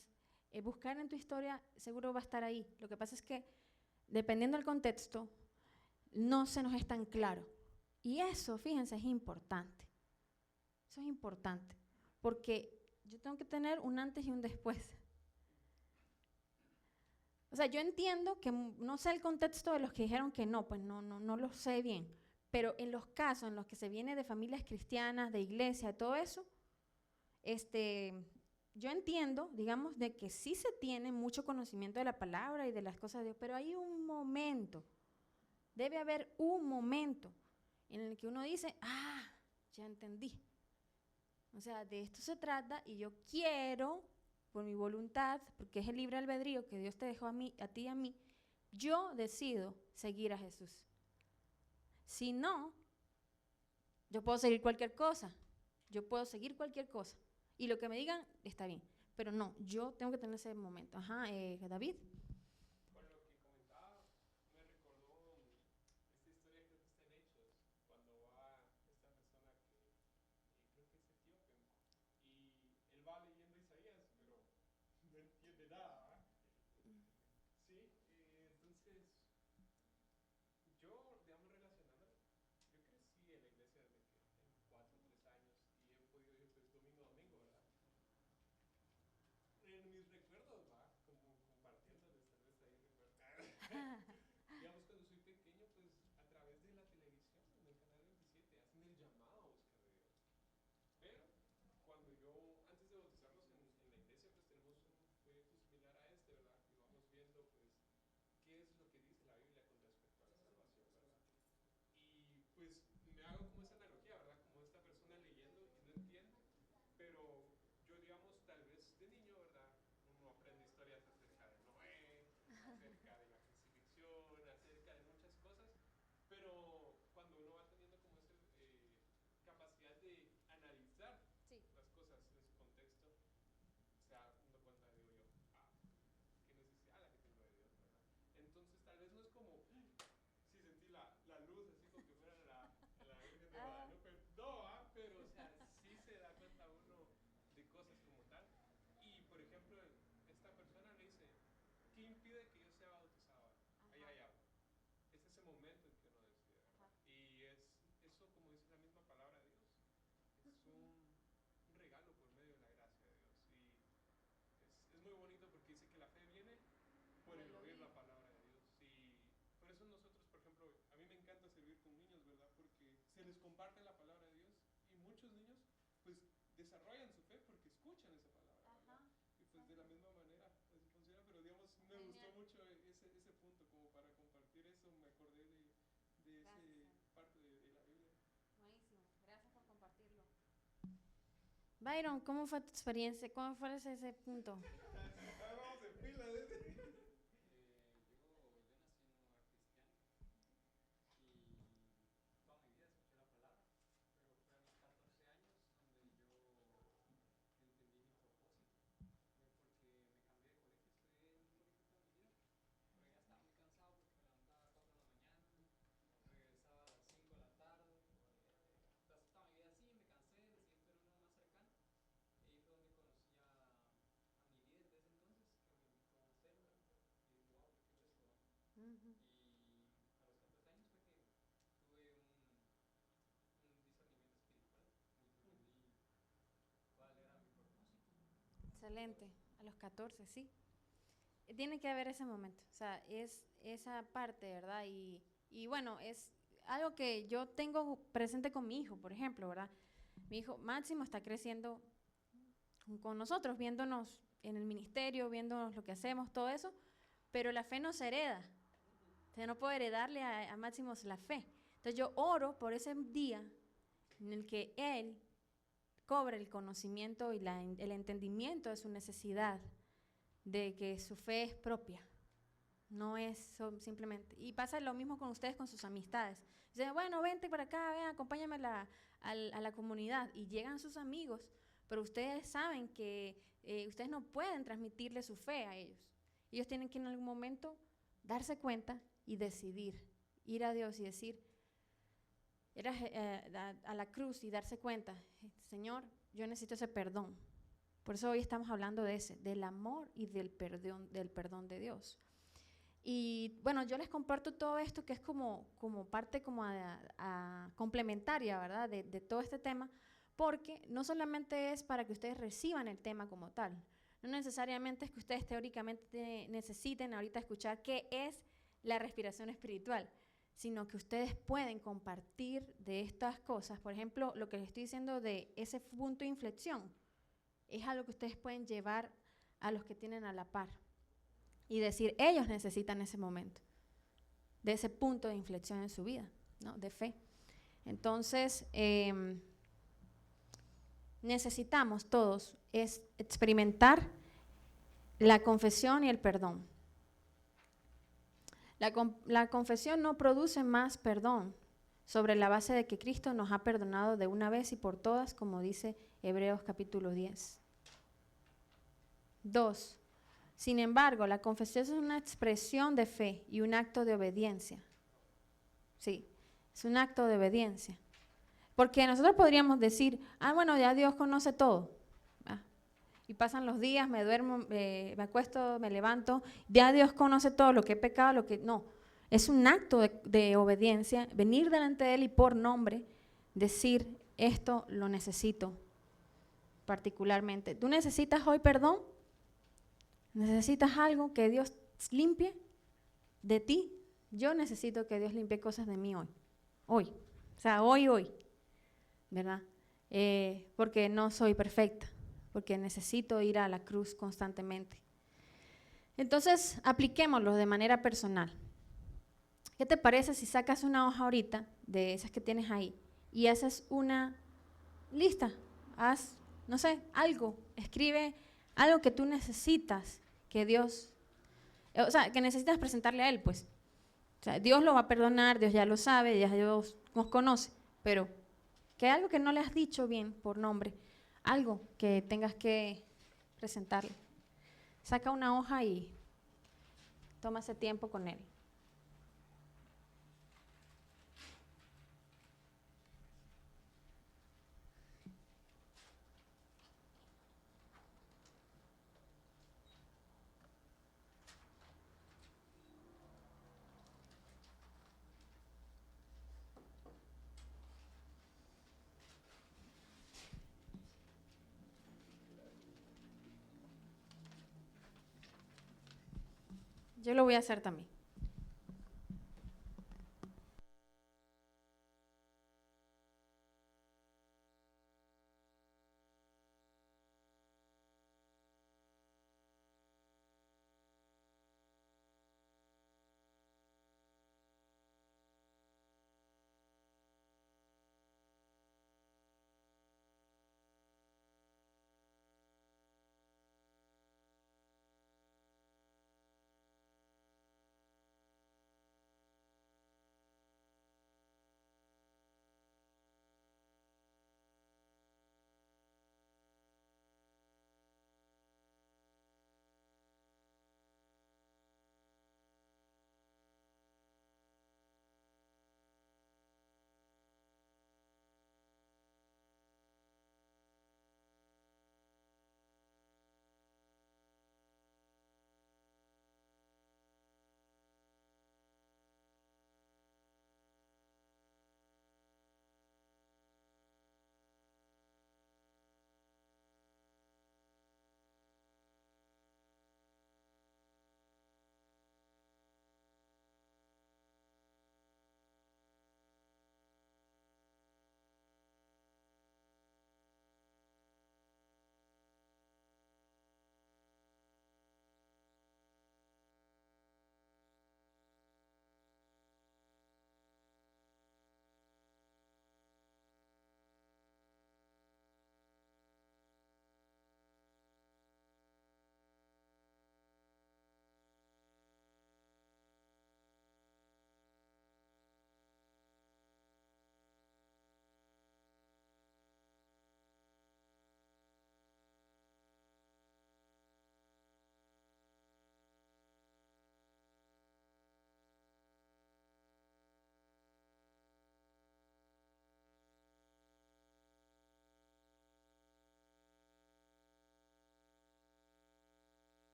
buscar en tu historia, seguro va a estar ahí. Lo que pasa es que, dependiendo del contexto, no se nos es tan claro. Y eso, fíjense, es importante. Eso es importante, porque yo tengo que tener un antes y un después. O sea, yo entiendo que no sé el contexto de los que dijeron que no, pues no lo sé bien. Pero en los casos en los que se viene de familias cristianas, de iglesia, de todo eso, yo entiendo, digamos, de que sí se tiene mucho conocimiento de la palabra y de las cosas de Dios, pero hay un momento, debe haber un momento en el que uno dice, ya entendí. O sea, de esto se trata y yo quiero, por mi voluntad, porque es el libre albedrío que Dios te dejó a ti y a mí, yo decido seguir a Jesús. Si no, yo puedo seguir cualquier cosa, y lo que me digan está bien, pero no, yo tengo que tener ese momento. David. Con lo que comentaba, me recordó esta historia que está en Hechos, cuando va esta persona que creo que es etíope, y él va leyendo Isaías, pero no entiende nada, ¿verdad? Sí, entonces yo, digamos, relacionándolo, yo crecí en la iglesia desde que tengo 4 o 3 años y he podido ir pues domingo a domingo, ¿verdad? En mis recuerdos, va, como compartiéndoles tal vez ahí recuerdos. Digamos, cuando soy pequeño, pues a través de la televisión, en el canal 27, hacen el llamado a buscar de Dios. Pero cuando yo, antes de bautizarnos en la iglesia, pues tenemos un proyecto similar a este, ¿verdad? Y vamos viendo, pues, qué es lo que dice la Biblia con respecto a la salvación, ¿verdad? Y pues me hago como esa analogía, ¿verdad? Como esta persona leyendo y no entiende, pero yo, digamos, tal vez de niño, ¿verdad? Uno aprende historias acerca de Noé, acerca de la crucifixión, acerca de muchas cosas, pero cuando uno va teniendo como esa capacidad de analizar las cosas en su contexto, se da dando cuenta, digo yo, qué necesidad la que tengo de Dios, ¿verdad? Entonces tal vez no es como, si sentí la luz así como que fuera la Virgen de Guadalupe, no, pero o sea, sí se da cuenta uno de cosas como tal. Y por ejemplo, esta persona le dice, ¿qué impide que yo sea bautizado? Allá hay agua. Es ese momento en que uno decide, ¿verdad? Y es eso, como dice la misma palabra de Dios, es un regalo por medio de la gracia de Dios. Y es muy bonito porque dice que la fe viene por el oír la palabra de Dios. Y por eso nosotros, por ejemplo, a mí me encanta servir con niños, ¿verdad? Porque se les comparte la palabra de Dios y muchos niños pues desarrollan su fe porque escuchan esa palabra, ¿verdad? Y pues de la misma manera así funciona, pero digamos, me gustó mucho ese punto como para compartir eso, me acordé de ese parte de la Biblia. Buenísimo, gracias por compartirlo. Byron, ¿cómo fue tu experiencia? ¿Cómo fue ese punto? Vamos en fila, Yo nací en un hogar cristiano y toda mi vida escuché la palabra, pero fue a mis 14 años donde yo entendí mi propósito, porque me cambié de colegio, estudié en un colegio toda mi vida, pero ya estaba muy cansado porque me levantaba a las 4 de la mañana, regresaba a las 5 de la tarde, pasé toda mi vida así, me cansé, decidí estudiar uno más cercano, y ahí fue donde conocí a mi líder de ese entonces, que me invitó a una célula, y dije, wow, qué chévere esto, ¿no? Y a los 14 años fue que tuve un discernimiento espiritual y entendí cuál era mi propósito. Excelente, a los 14, sí. Tiene que haber ese momento, o sea, es esa parte, ¿verdad? Y bueno, es algo que yo tengo presente con mi hijo, por ejemplo, ¿verdad? Mi hijo Máximo está creciendo con nosotros, viéndonos en el ministerio, viéndonos lo que hacemos, todo eso, pero la fe no se hereda. O sea, no puedo heredarle a Máximo la fe. Entonces yo oro por ese día en el que él cobre el conocimiento y el entendimiento de su necesidad, de que su fe es propia, no es simplemente. Y pasa lo mismo con ustedes, con sus amistades. Dicen, bueno, vente para acá, ven, acompáñame a la comunidad. Y llegan sus amigos, pero ustedes saben que ustedes no pueden transmitirle su fe a ellos. Ellos tienen que en algún momento darse cuenta y decidir, ir a Dios y decir, ir a la cruz y darse cuenta, Señor, yo necesito ese perdón. Por eso hoy estamos hablando de del amor y del perdón de Dios. Y bueno, yo les comparto todo esto que es como parte como complementaria, ¿verdad? De todo este tema, porque no solamente es para que ustedes reciban el tema como tal, no necesariamente es que ustedes teóricamente necesiten ahorita escuchar qué es la respiración espiritual, sino que ustedes pueden compartir de estas cosas. Por ejemplo, lo que les estoy diciendo de ese punto de inflexión, es algo que ustedes pueden llevar a los que tienen a la par y decir, ellos necesitan ese momento, de ese punto de inflexión en su vida, ¿no? De fe. Entonces, necesitamos todos experimentar la confesión y el perdón. La confesión no produce más perdón sobre la base de que Cristo nos ha perdonado de una vez y por todas, como dice Hebreos capítulo 10. 2. Sin embargo, la confesión es una expresión de fe y un acto de obediencia. Sí, es un acto de obediencia. Porque nosotros podríamos decir, bueno, ya Dios conoce todo. Y pasan los días, me duermo, me acuesto, me levanto, ya Dios conoce todo lo que he pecado, lo que no. Es un acto de obediencia, venir delante de Él y por nombre decir, esto lo necesito particularmente. ¿Tú necesitas hoy perdón? ¿Necesitas algo que Dios limpie de ti? Yo necesito que Dios limpie cosas de mí hoy. Hoy. O sea, hoy. ¿Verdad? Porque no soy perfecta. Porque necesito ir a la cruz constantemente. Entonces, apliquémoslo de manera personal. ¿Qué te parece si sacas una hoja ahorita, de esas que tienes ahí, y haces una lista? Haz, no sé, algo. Escribe algo que tú necesitas que Dios, o sea, que necesitas presentarle a Él, pues. O sea, Dios lo va a perdonar, Dios ya lo sabe, ya Dios nos conoce, pero que algo que no le has dicho bien por nombre, algo que tengas que presentarle. Saca una hoja y toma ese tiempo con Él. Yo lo voy a hacer también.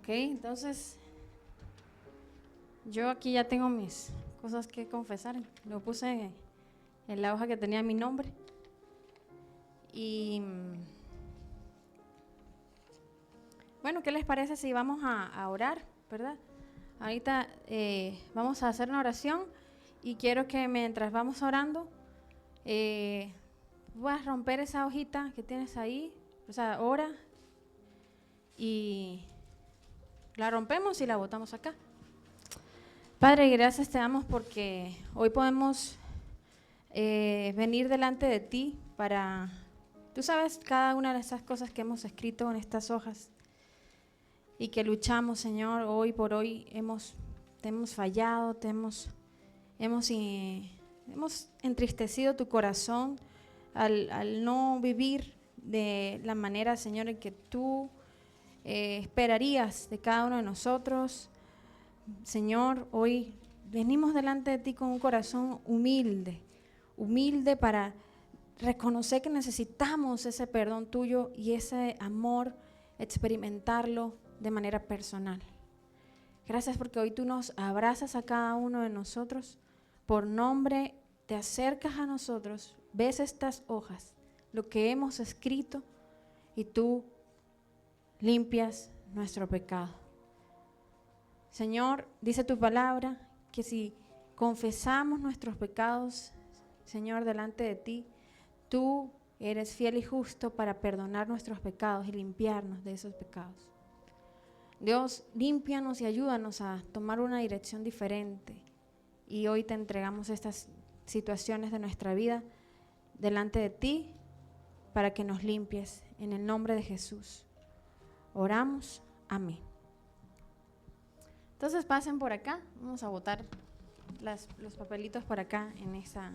Ok, entonces yo aquí ya tengo mis cosas que confesar. Lo puse en la hoja que tenía mi nombre. Y bueno, ¿qué les parece si vamos a orar, verdad? Ahorita vamos a hacer una oración y quiero que mientras vamos orando, vas a romper esa hojita que tienes ahí, o sea, ora y la rompemos y la botamos acá. Padre, gracias te damos porque hoy podemos venir delante de ti para, tú sabes, cada una de esas cosas que hemos escrito en estas hojas y que luchamos, Señor, hoy por hoy te hemos fallado, hemos entristecido tu corazón al no vivir de la manera, Señor, en que tú esperarías de cada uno de nosotros. Señor, hoy venimos delante de ti con un corazón humilde para reconocer que necesitamos ese perdón tuyo y ese amor, experimentarlo de manera personal. Gracias porque hoy tú nos abrazas a cada uno de nosotros por nombre, te acercas a nosotros, ves estas hojas, lo que hemos escrito y tú limpias nuestro pecado. Señor, dice tu palabra que si confesamos nuestros pecados, Señor, delante de ti, tú eres fiel y justo para perdonar nuestros pecados y limpiarnos de esos pecados. Dios, límpianos y ayúdanos a tomar una dirección diferente. Y hoy te entregamos estas situaciones de nuestra vida delante de ti para que nos limpies. En el nombre de Jesús. Oramos. Amén. Entonces pasen por acá. Vamos a botar los papelitos por acá en esa...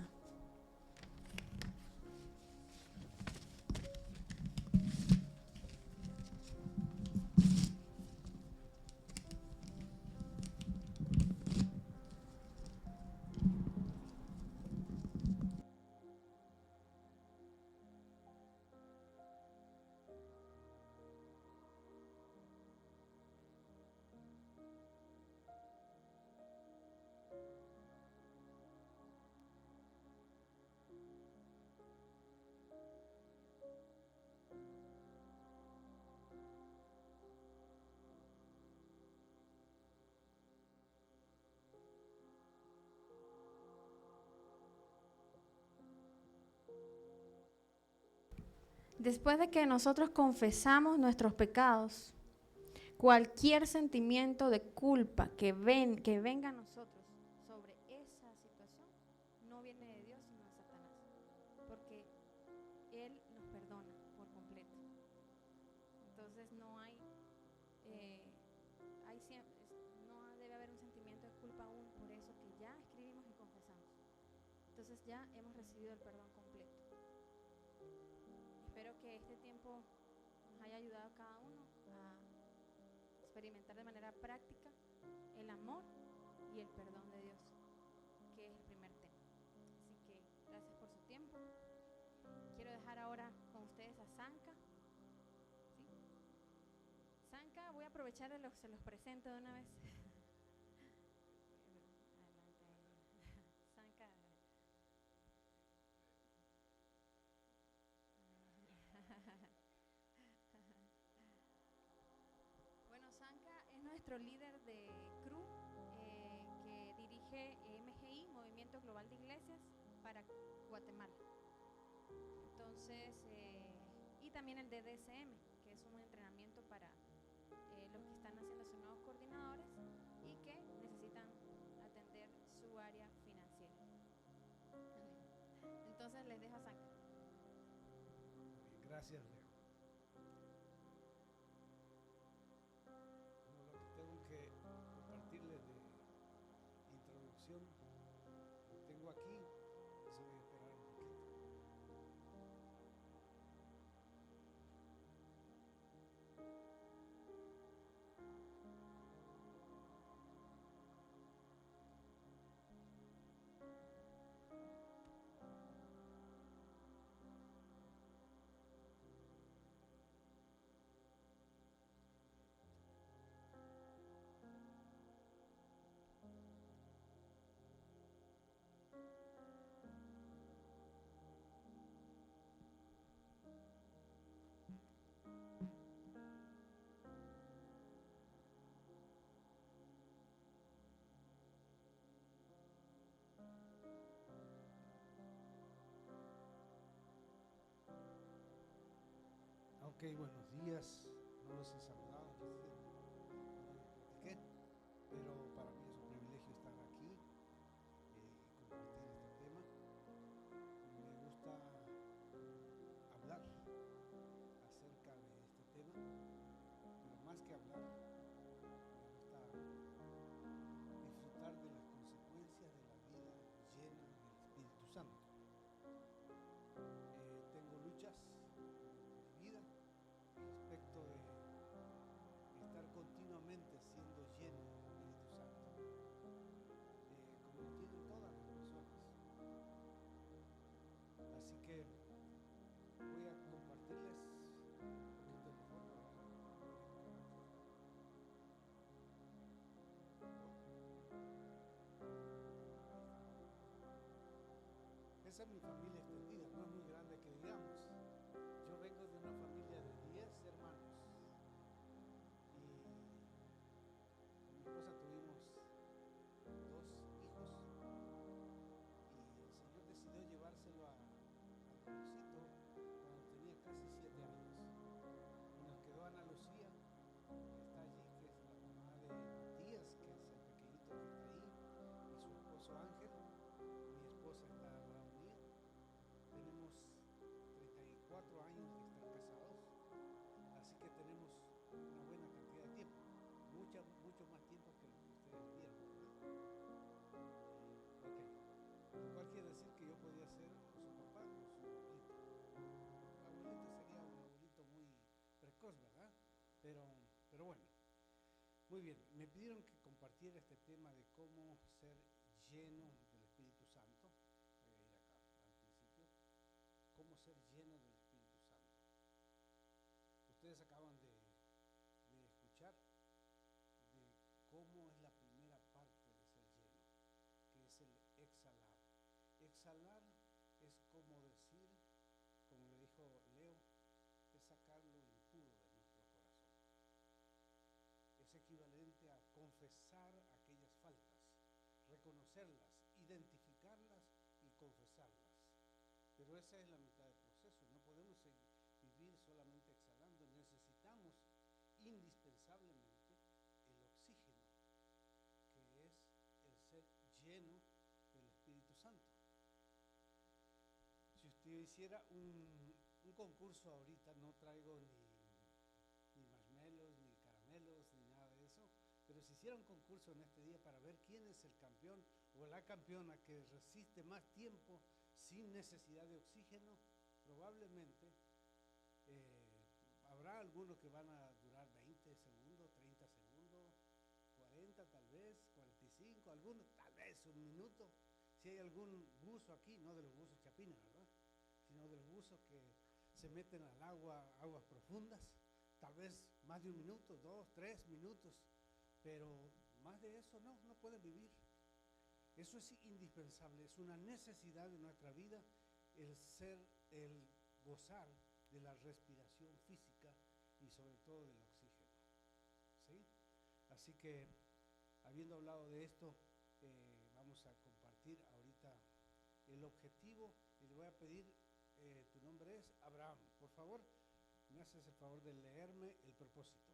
Después de que nosotros confesamos nuestros pecados, cualquier sentimiento de culpa que venga a nosotros sobre esa situación no viene de Dios sino de Satanás, porque Él nos perdona por completo. Entonces no debe haber un sentimiento de culpa aún por eso que ya escribimos y confesamos. Entonces ya hemos recibido el perdón completo. Espero que este tiempo nos haya ayudado a cada uno a experimentar de manera práctica el amor y el perdón de Dios, que es el primer tema. Así que gracias por su tiempo. Quiero dejar ahora con ustedes a Zanka. ¿Sí? Zanka, voy a aprovechar se los presento de una vez. Zanka. Bueno, Zanka es nuestro líder de CRU, que dirige MGI, Movimiento Global de Iglesias, para Guatemala. Entonces, y también el DDSM, que es un entrenamiento para los que están haciendo sus nuevos coordinadores y que necesitan atender su área financiera. Entonces, les dejo a Zanka. Gracias, Leo. Bueno, lo que tengo que compartirles de introducción lo tengo aquí, eso voy a esperar un poquito. Ok, buenos días. No los he saludado recién, no les platiqué, pero para mí es un privilegio estar aquí y compartir este tema. Me gusta hablar acerca de este tema, pero más que hablar, me gusta disfrutar de las consecuencias de la vida llena del Espíritu Santo. Tengo luchas en mi vida respecto de estar continuamente siendo lleno del Espíritu Santo, como lo tienen todas las personas. Así que voy a compartirles un poquito mejor por acá. Esa es mi familia extendida, no es muy grande que digamos. Yo vengo de una familia de 10 hermanos y con mi esposa tuvimos 2 hijos y el Señor decidió llevárselo a Leoncito cuando tenía casi 7 años. Y nos quedó Ana Lucía, que está allí, que es la mamá de Matías, que es el pequeñito que está ahí, y su esposo Ángel. Mi esposa está al lado mío. Tenemos 34 años de estar casados, así que tenemos una buena cantidad de tiempo, mucho más tiempo que lo que ustedes vivieron, ¿verdad? Ok, lo cual quiere decir que yo podía ser o su papá o su abuelito. Abuelito sería un abuelito muy precoz, ¿verdad? Pero bueno, muy bien, me pidieron que compartiera este tema de cómo ser lleno del Espíritu Santo. Voy a ir acá al principio. Cómo ser lleno del Espíritu Santo. Ustedes acaban de escuchar de cómo es la primera parte de ser lleno, que es el exhalar. Exhalar es como decir, como le dijo Leo, es sacar lo impuro de nuestro corazón. Es equivalente a confesar aquellas faltas, reconocerlas, identificarlas y confesarlas. Pero esa es la mitad del proceso. No podemos vivir solamente exhalando. Necesitamos indispensablemente el oxígeno, que es el ser lleno del Espíritu Santo. Si usted hiciera un concurso ahorita, no traigo ni marshmallows, ni caramelos, ni nada de eso, pero si hiciera un concurso en este día para ver quién es el campeón o la campeona que resiste más tiempo sin necesidad de oxígeno, probablemente habrá algunos que van a durar 20 segundos, 30 segundos, 40 tal vez, 45, algunos tal vez un minuto. Si hay algún buzo aquí, no de los buzos chapines, ¿verdad?, sino de los buzos que se meten al agua, aguas profundas, tal vez más de un minuto, 2, 3 minutos, pero más de eso no pueden vivir. Eso es indispensable, es una necesidad de nuestra vida, el gozar de la respiración física y sobre todo del oxígeno. ¿Sí? Así que, habiendo hablado de esto, vamos a compartir ahorita el objetivo y le voy a pedir, tu nombre es Abraham, por favor, me haces el favor de leerme el propósito.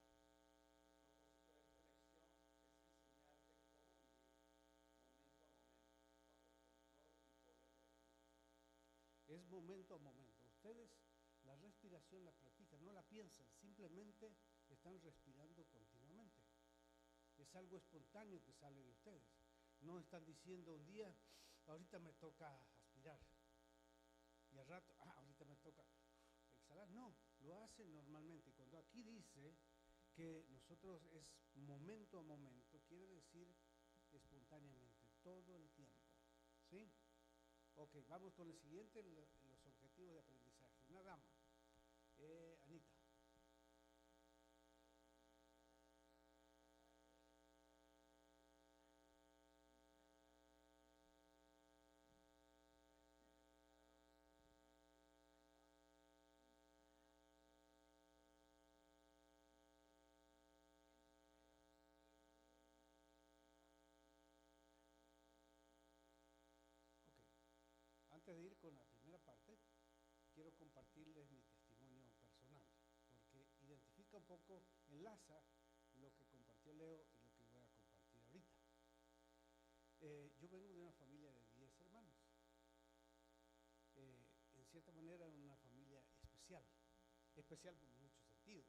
Es momento a momento. Ustedes la respiración la practican, no la piensan, simplemente están respirando continuamente. Es algo espontáneo que sale de ustedes. No están diciendo un día, ahorita me toca aspirar, y al rato, ahorita me toca exhalar. No, lo hacen normalmente. Y cuando aquí dice que nosotros es momento a momento, quiere decir espontáneamente, todo el tiempo. ¿Sí? Ok, vamos con el siguiente, los objetivos de aprendizaje. Una dama, Anita. Antes de ir con la primera parte, quiero compartirles mi testimonio personal, explica un poco, enlaza lo que compartió Leo y lo que voy a compartir ahorita. Yo vengo de una familia de 10 hermanos. En cierta manera era una familia especial por muchos sentidos.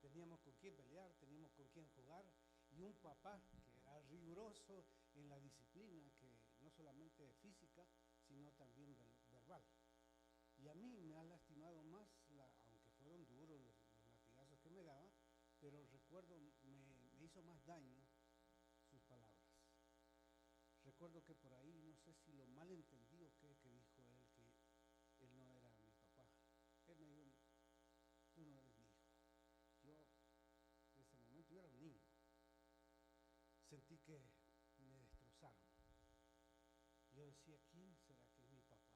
Teníamos con quién pelear, teníamos con quién jugar, y un papá que era riguroso en la disciplina, que no solamente física, sino también verbal. Y a mí me ha lastimado más, aunque fueron duros los latigazos que me daba, pero recuerdo, me hizo más daño sus palabras. Recuerdo que por ahí, no sé si lo mal entendí o qué, que dijo él, que él no era mi papá. Él me dijo, tú no eres mi hijo. Yo, en ese momento, yo era un niño. Sentí que me destrozaron. Yo decía, ¿quién será que es mi papá?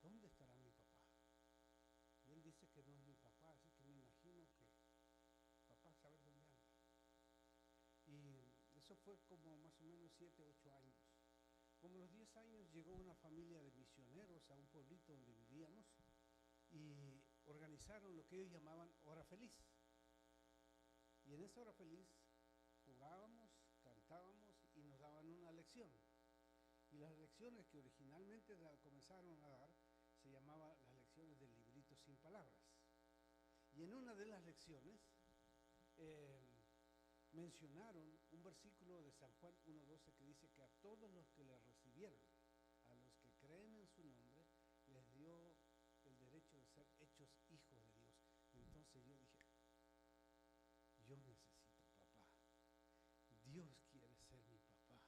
¿Dónde estará mi papá? Y él dice que no es mi papá, así que me imagino que papá sabe dónde anda. Y eso fue como más o menos 7, 8 años. Como a los 10 años llegó una familia de misioneros a un pueblito donde vivíamos y organizaron lo que ellos llamaban Hora Feliz. Y en esa Hora Feliz jugábamos, cantábamos y nos daban una lección. Y las lecciones que originalmente comenzaron a dar se llamaban las lecciones del librito sin palabras. Y en una de las lecciones mencionaron un versículo de San Juan 1:12 que dice que a todos los que le recibieron, a los que creen en su nombre, les dio el derecho de ser hechos hijos de Dios. Entonces yo dije, yo necesito papá. Dios quiere ser mi papá.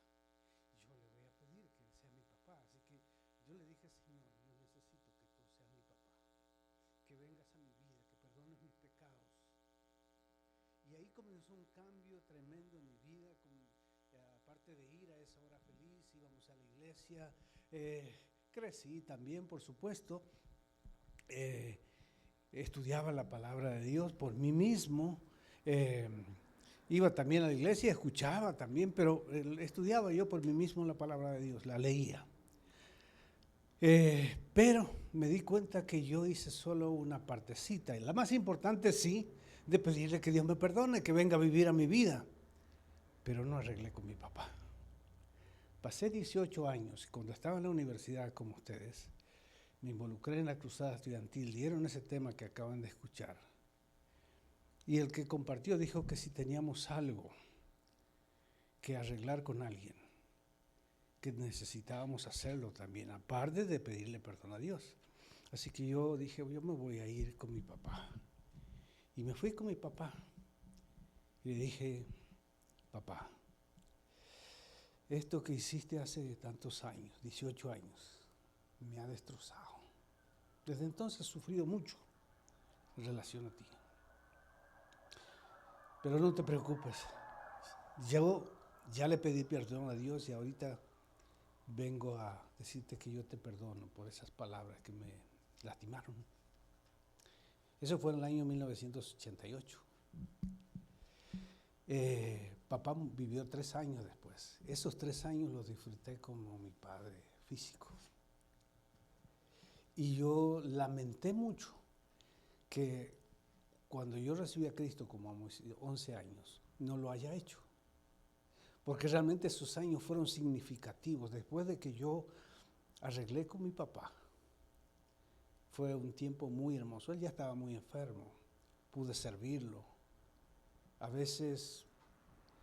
Yo le voy a pedir que él sea mi papá. Así que yo le dije, Señor, yo necesito que tú seas mi papá, que vengas a mi vida, que perdones mis pecados. Y ahí comenzó un cambio tremendo en mi vida. Aparte de ir a esa Hora Feliz, íbamos a la iglesia, crecí también, por supuesto, estudiaba la palabra de Dios por mí mismo, iba también a la iglesia, escuchaba también, pero estudiaba yo por mí mismo la palabra de Dios, la leía. Pero me di cuenta que yo hice solo una partecita, y la más importante sí, de pedirle que Dios me perdone, que venga a vivir a mi vida, pero no arreglé con mi papá. Pasé 18 años y cuando estaba en la universidad como ustedes, me involucré en la cruzada estudiantil, dieron ese tema que acaban de escuchar. Y el que compartió dijo que si teníamos algo que arreglar con alguien, que necesitábamos hacerlo también, aparte de pedirle perdón a Dios. Así que yo dije, yo me voy a ir con mi papá. Y me fui con mi papá. Y le dije, papá, esto que hiciste hace tantos años, 18 años, me ha destrozado. Desde entonces he sufrido mucho en relación a ti. Pero no te preocupes, yo ya le pedí perdón a Dios y ahorita vengo a decirte que yo te perdono por esas palabras que me lastimaron. Eso fue en el año 1988. Papá vivió 3 años después. Esos 3 años los disfruté como mi padre físico. Y yo lamenté mucho que cuando yo recibí a Cristo como a 11 años, no lo haya hecho. Porque realmente esos años fueron significativos. Después de que yo arreglé con mi papá, fue un tiempo muy hermoso. Él ya estaba muy enfermo, pude servirlo. A veces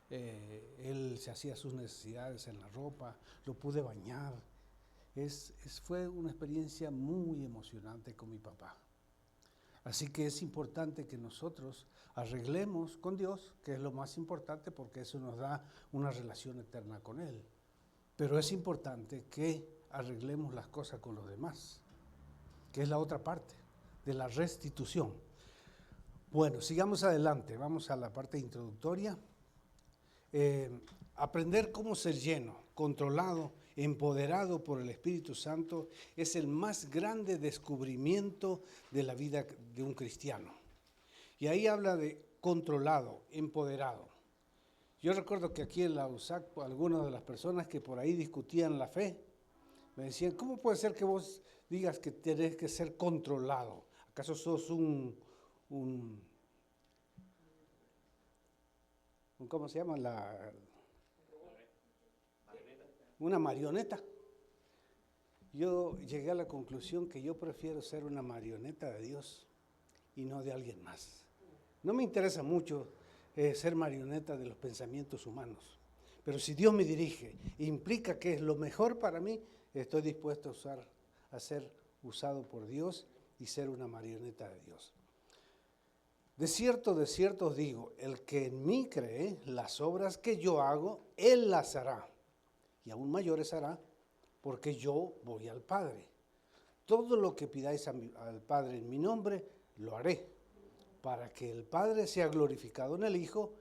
él se hacía sus necesidades en la ropa, lo pude bañar. Fue una experiencia muy emocionante con mi papá. Así que es importante que nosotros arreglemos con Dios, que es lo más importante porque eso nos da una relación eterna con Él. Pero es importante que arreglemos las cosas con los demás, que es la otra parte de la restitución. Bueno, sigamos adelante, vamos a la parte introductoria. Aprender cómo ser lleno, controlado, empoderado por el Espíritu Santo es el más grande descubrimiento de la vida de un cristiano. Y ahí habla de controlado, empoderado. Yo recuerdo que aquí en la USAC, algunas de las personas que por ahí discutían la fe, me decían, ¿cómo puede ser que vos digas que tenés que ser controlado? ¿Acaso sos un ¿cómo se llama? Una marioneta. Yo llegué a la conclusión que yo prefiero ser una marioneta de Dios y no de alguien más. No me interesa mucho ser marioneta de los pensamientos humanos, pero si Dios me dirige e implica que es lo mejor para mí, estoy dispuesto a ser usado por Dios y ser una marioneta de Dios. De cierto os digo, el que en mí cree, las obras que yo hago, él las hará, y aún mayores hará, porque yo voy al Padre. Todo lo que pidáis al Padre en mi nombre, lo haré, para que el Padre sea glorificado en el Hijo.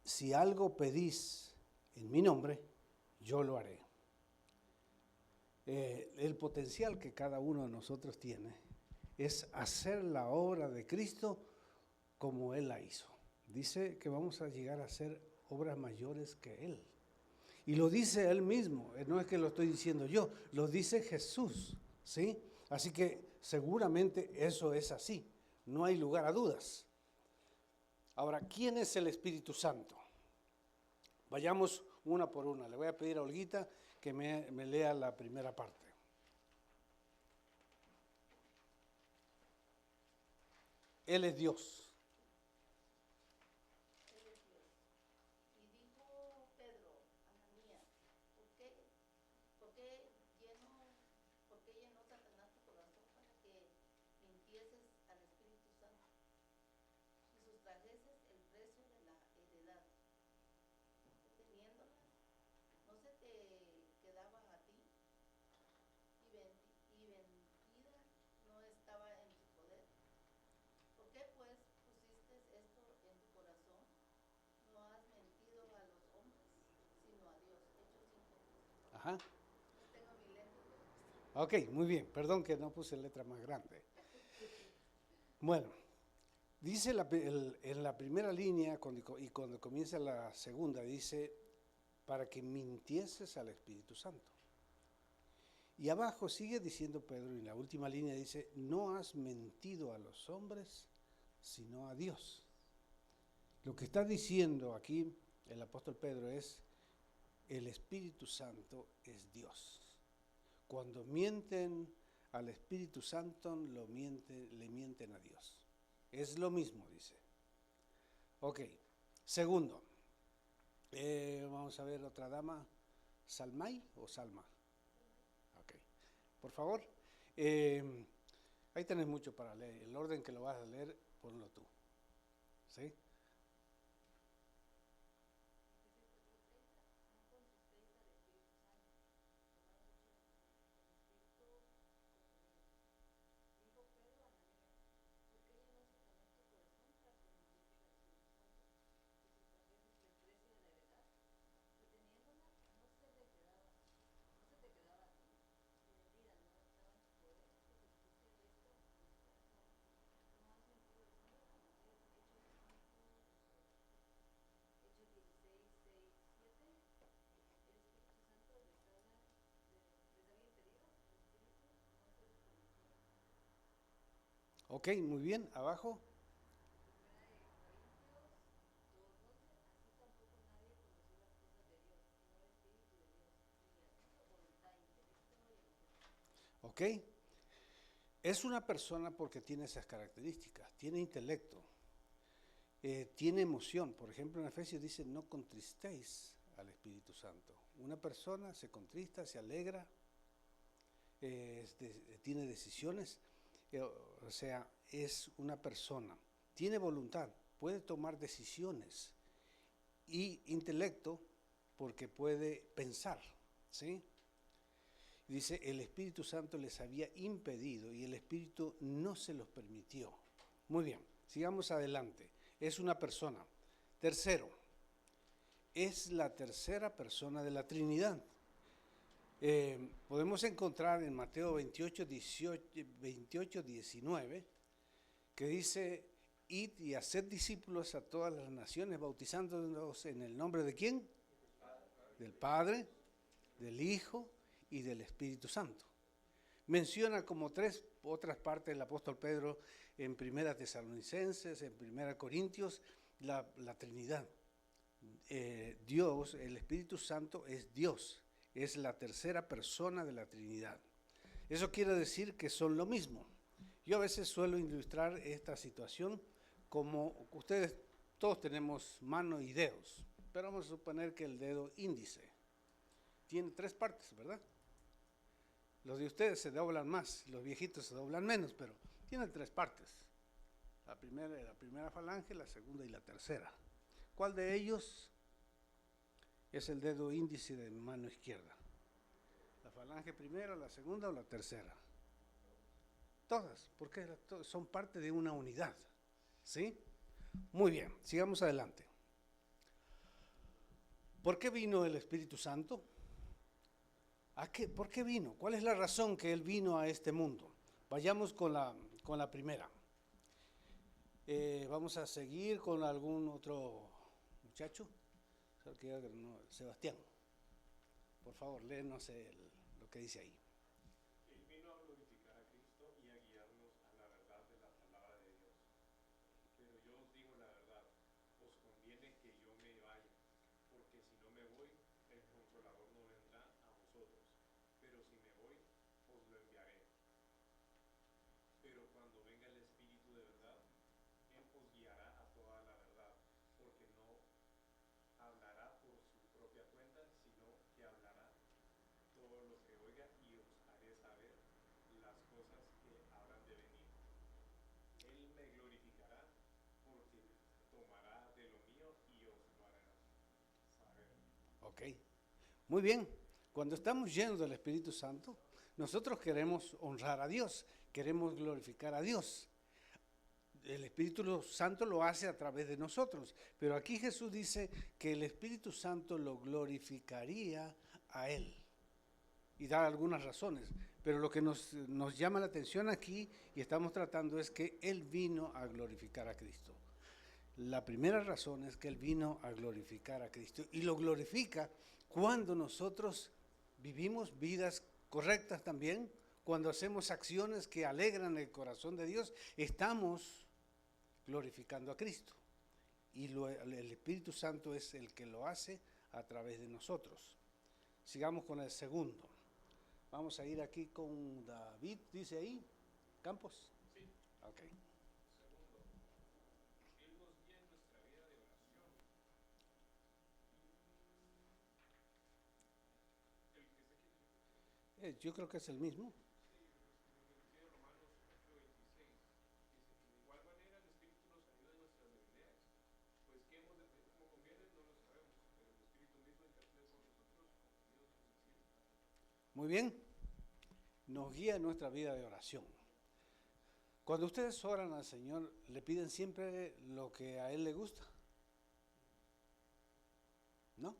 Si algo pedís en mi nombre, yo lo haré. El potencial que cada uno de nosotros tiene es hacer la obra de Cristo como Él la hizo. Dice que vamos a llegar a hacer obras mayores que Él. Y lo dice Él mismo, no es que lo estoy diciendo yo, lo dice Jesús, ¿sí? Así que seguramente eso es así, no hay lugar a dudas. Ahora, ¿quién es el Espíritu Santo? Vayamos una por una. Le voy a pedir a Olguita que me lea la primera parte. Él es Dios. Ajá. Ok, muy bien, perdón que no puse letra más grande. Bueno, dice en la primera línea y cuando comienza la segunda, dice, para que mintieses al Espíritu Santo. Y abajo sigue diciendo Pedro, y en la última línea dice, no has mentido a los hombres, sino a Dios. Lo que está diciendo aquí el apóstol Pedro es, el Espíritu Santo es Dios. Cuando mienten al Espíritu Santo, le mienten a Dios. Es lo mismo, dice. Ok, segundo. Vamos a ver otra dama. ¿Salmay o Salma? Ok, por favor. Ahí tenés mucho para leer. El orden que lo vas a leer, ponlo tú. ¿Sí? Ok, muy bien, abajo. Ok, es una persona porque tiene esas características, tiene intelecto, tiene emoción. Por ejemplo, en Efesios dice, no contristéis al Espíritu Santo. Una persona se contrista, se alegra, tiene decisiones, o sea, es una persona, tiene voluntad, puede tomar decisiones y intelecto porque puede pensar, ¿sí? Dice, el Espíritu Santo les había impedido y el Espíritu no se los permitió. Muy bien, sigamos adelante. Es una persona. Tercero, es la tercera persona de la Trinidad. Podemos encontrar en Mateo 28, 19, que dice, id y haced discípulos a todas las naciones, bautizándolos en el nombre de ¿quién? Del Padre, del Hijo y del Espíritu Santo. Menciona como 3 otras partes del apóstol Pedro en Primera Tesalonicenses, en Primera Corintios, la Trinidad. Dios, el Espíritu Santo es Dios, es la tercera persona de la Trinidad. Eso quiere decir que son lo mismo. Yo a veces suelo ilustrar esta situación como ustedes todos tenemos mano y dedos, pero vamos a suponer que el dedo índice tiene 3 partes, ¿verdad? Los de ustedes se doblan más, los viejitos se doblan menos, pero tienen 3 partes. La primera falange, la segunda y la tercera. ¿Cuál de ellos es el dedo índice de mi mano izquierda? ¿La falange primera, la segunda o la tercera? Todas, porque son parte de una unidad, ¿sí? Muy bien, sigamos adelante. ¿Por qué vino el Espíritu Santo? ¿Por qué vino? ¿Cuál es la razón que Él vino a este mundo? Vayamos con la primera. Vamos a seguir con algún otro muchacho. Sebastián, por favor, léenos lo que dice ahí. Él vino a glorificar a Cristo y a guiarnos a la verdad de la palabra de Dios. Pero yo os digo la verdad, os conviene que yo me vaya, porque si no me voy, el Consolador no vendrá a vosotros, pero si me voy, os lo enviaré. Pero cuando venga el Espíritu de verdad, Él os guiará a toda la verdad, porque no hablará por su propia cuenta, sino que hablará todo lo que oiga y os haré saber las cosas que habrán de venir. Él me glorificará porque tomará de lo mío y os lo hará saber. Ok, muy bien. Cuando estamos llenos del Espíritu Santo, nosotros queremos honrar a Dios, queremos glorificar a Dios. El Espíritu Santo lo hace a través de nosotros, pero aquí Jesús dice que el Espíritu Santo lo glorificaría a Él y da algunas razones, pero lo que nos llama la atención aquí y estamos tratando es que Él vino a glorificar a Cristo. La primera razón es que Él vino a glorificar a Cristo y lo glorifica cuando nosotros vivimos vidas correctas también, cuando hacemos acciones que alegran el corazón de Dios, estamos glorificando a Cristo. Y el Espíritu Santo es el que lo hace a través de nosotros. Sigamos con el segundo. Vamos a ir aquí con David, dice ahí, Campos. Sí. Ok. Segundo, Él nos guía en nuestra vida de oración. El que sé quién Yo creo que es el mismo. tiene Romanos 8:26. Dice, de igual manera el Espíritu nos ayuda en nuestras debilidades. Pues qué hemos de pedir como conviene, no lo sabemos, pero el Espíritu mismo intercede por nosotros con Dios indecibles. Muy bien. Nos guía en nuestra vida de oración. Cuando ustedes oran al Señor, ¿le piden siempre lo que a Él le gusta? ¿No?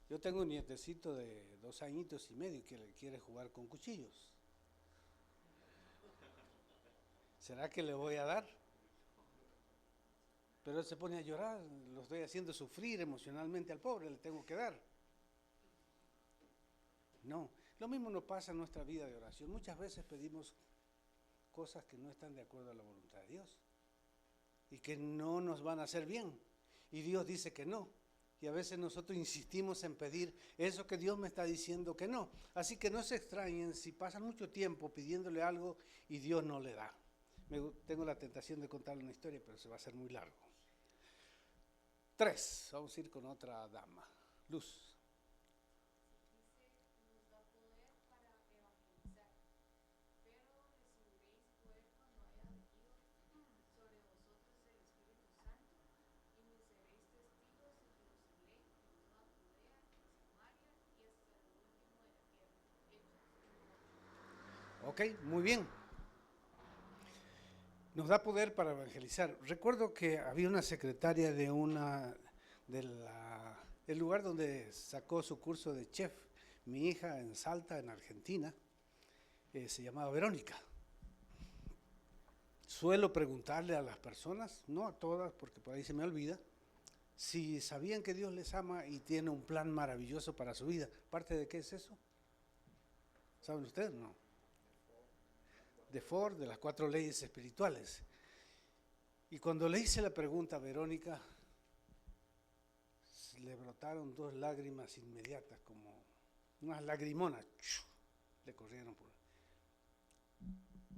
Yo tengo un nietecito de 2 añitos y medio que le quiere jugar con cuchillos. ¿Será que le voy a dar? Pero él se pone a llorar, lo estoy haciendo sufrir emocionalmente al pobre, le tengo que dar. No, lo mismo nos pasa en nuestra vida de oración. Muchas veces pedimos cosas que no están de acuerdo a la voluntad de Dios y que no nos van a hacer bien. Y Dios dice que no. Y a veces nosotros insistimos en pedir eso que Dios me está diciendo que no. Así que no se extrañen si pasan mucho tiempo pidiéndole algo y Dios no le da. Tengo la tentación de contarle una historia, pero se va a hacer muy largo. 3, vamos a ir con otra dama. Luz. Dice, nos da poder para evangelizar, pero recibiréis poder cuando haya venido sobre vosotros el Espíritu Santo, y me seréis testigos en Jerusalén, en toda Judea, en Samaria y hasta lo último de la tierra. Hechos 1:8. Ok, muy bien. Nos da poder para evangelizar. Recuerdo que había una secretaria del lugar donde sacó su curso de chef, mi hija en Salta, en Argentina, se llamaba Verónica. Suelo preguntarle a las personas, no a todas porque por ahí se me olvida, si sabían que Dios les ama y tiene un plan maravilloso para su vida. ¿Parte de qué es eso? ¿Saben ustedes? No. De Ford, de las 4 leyes espirituales. Y cuando le hice la pregunta a Verónica, le brotaron 2 lágrimas inmediatas, como unas lagrimonas, le corrieron por.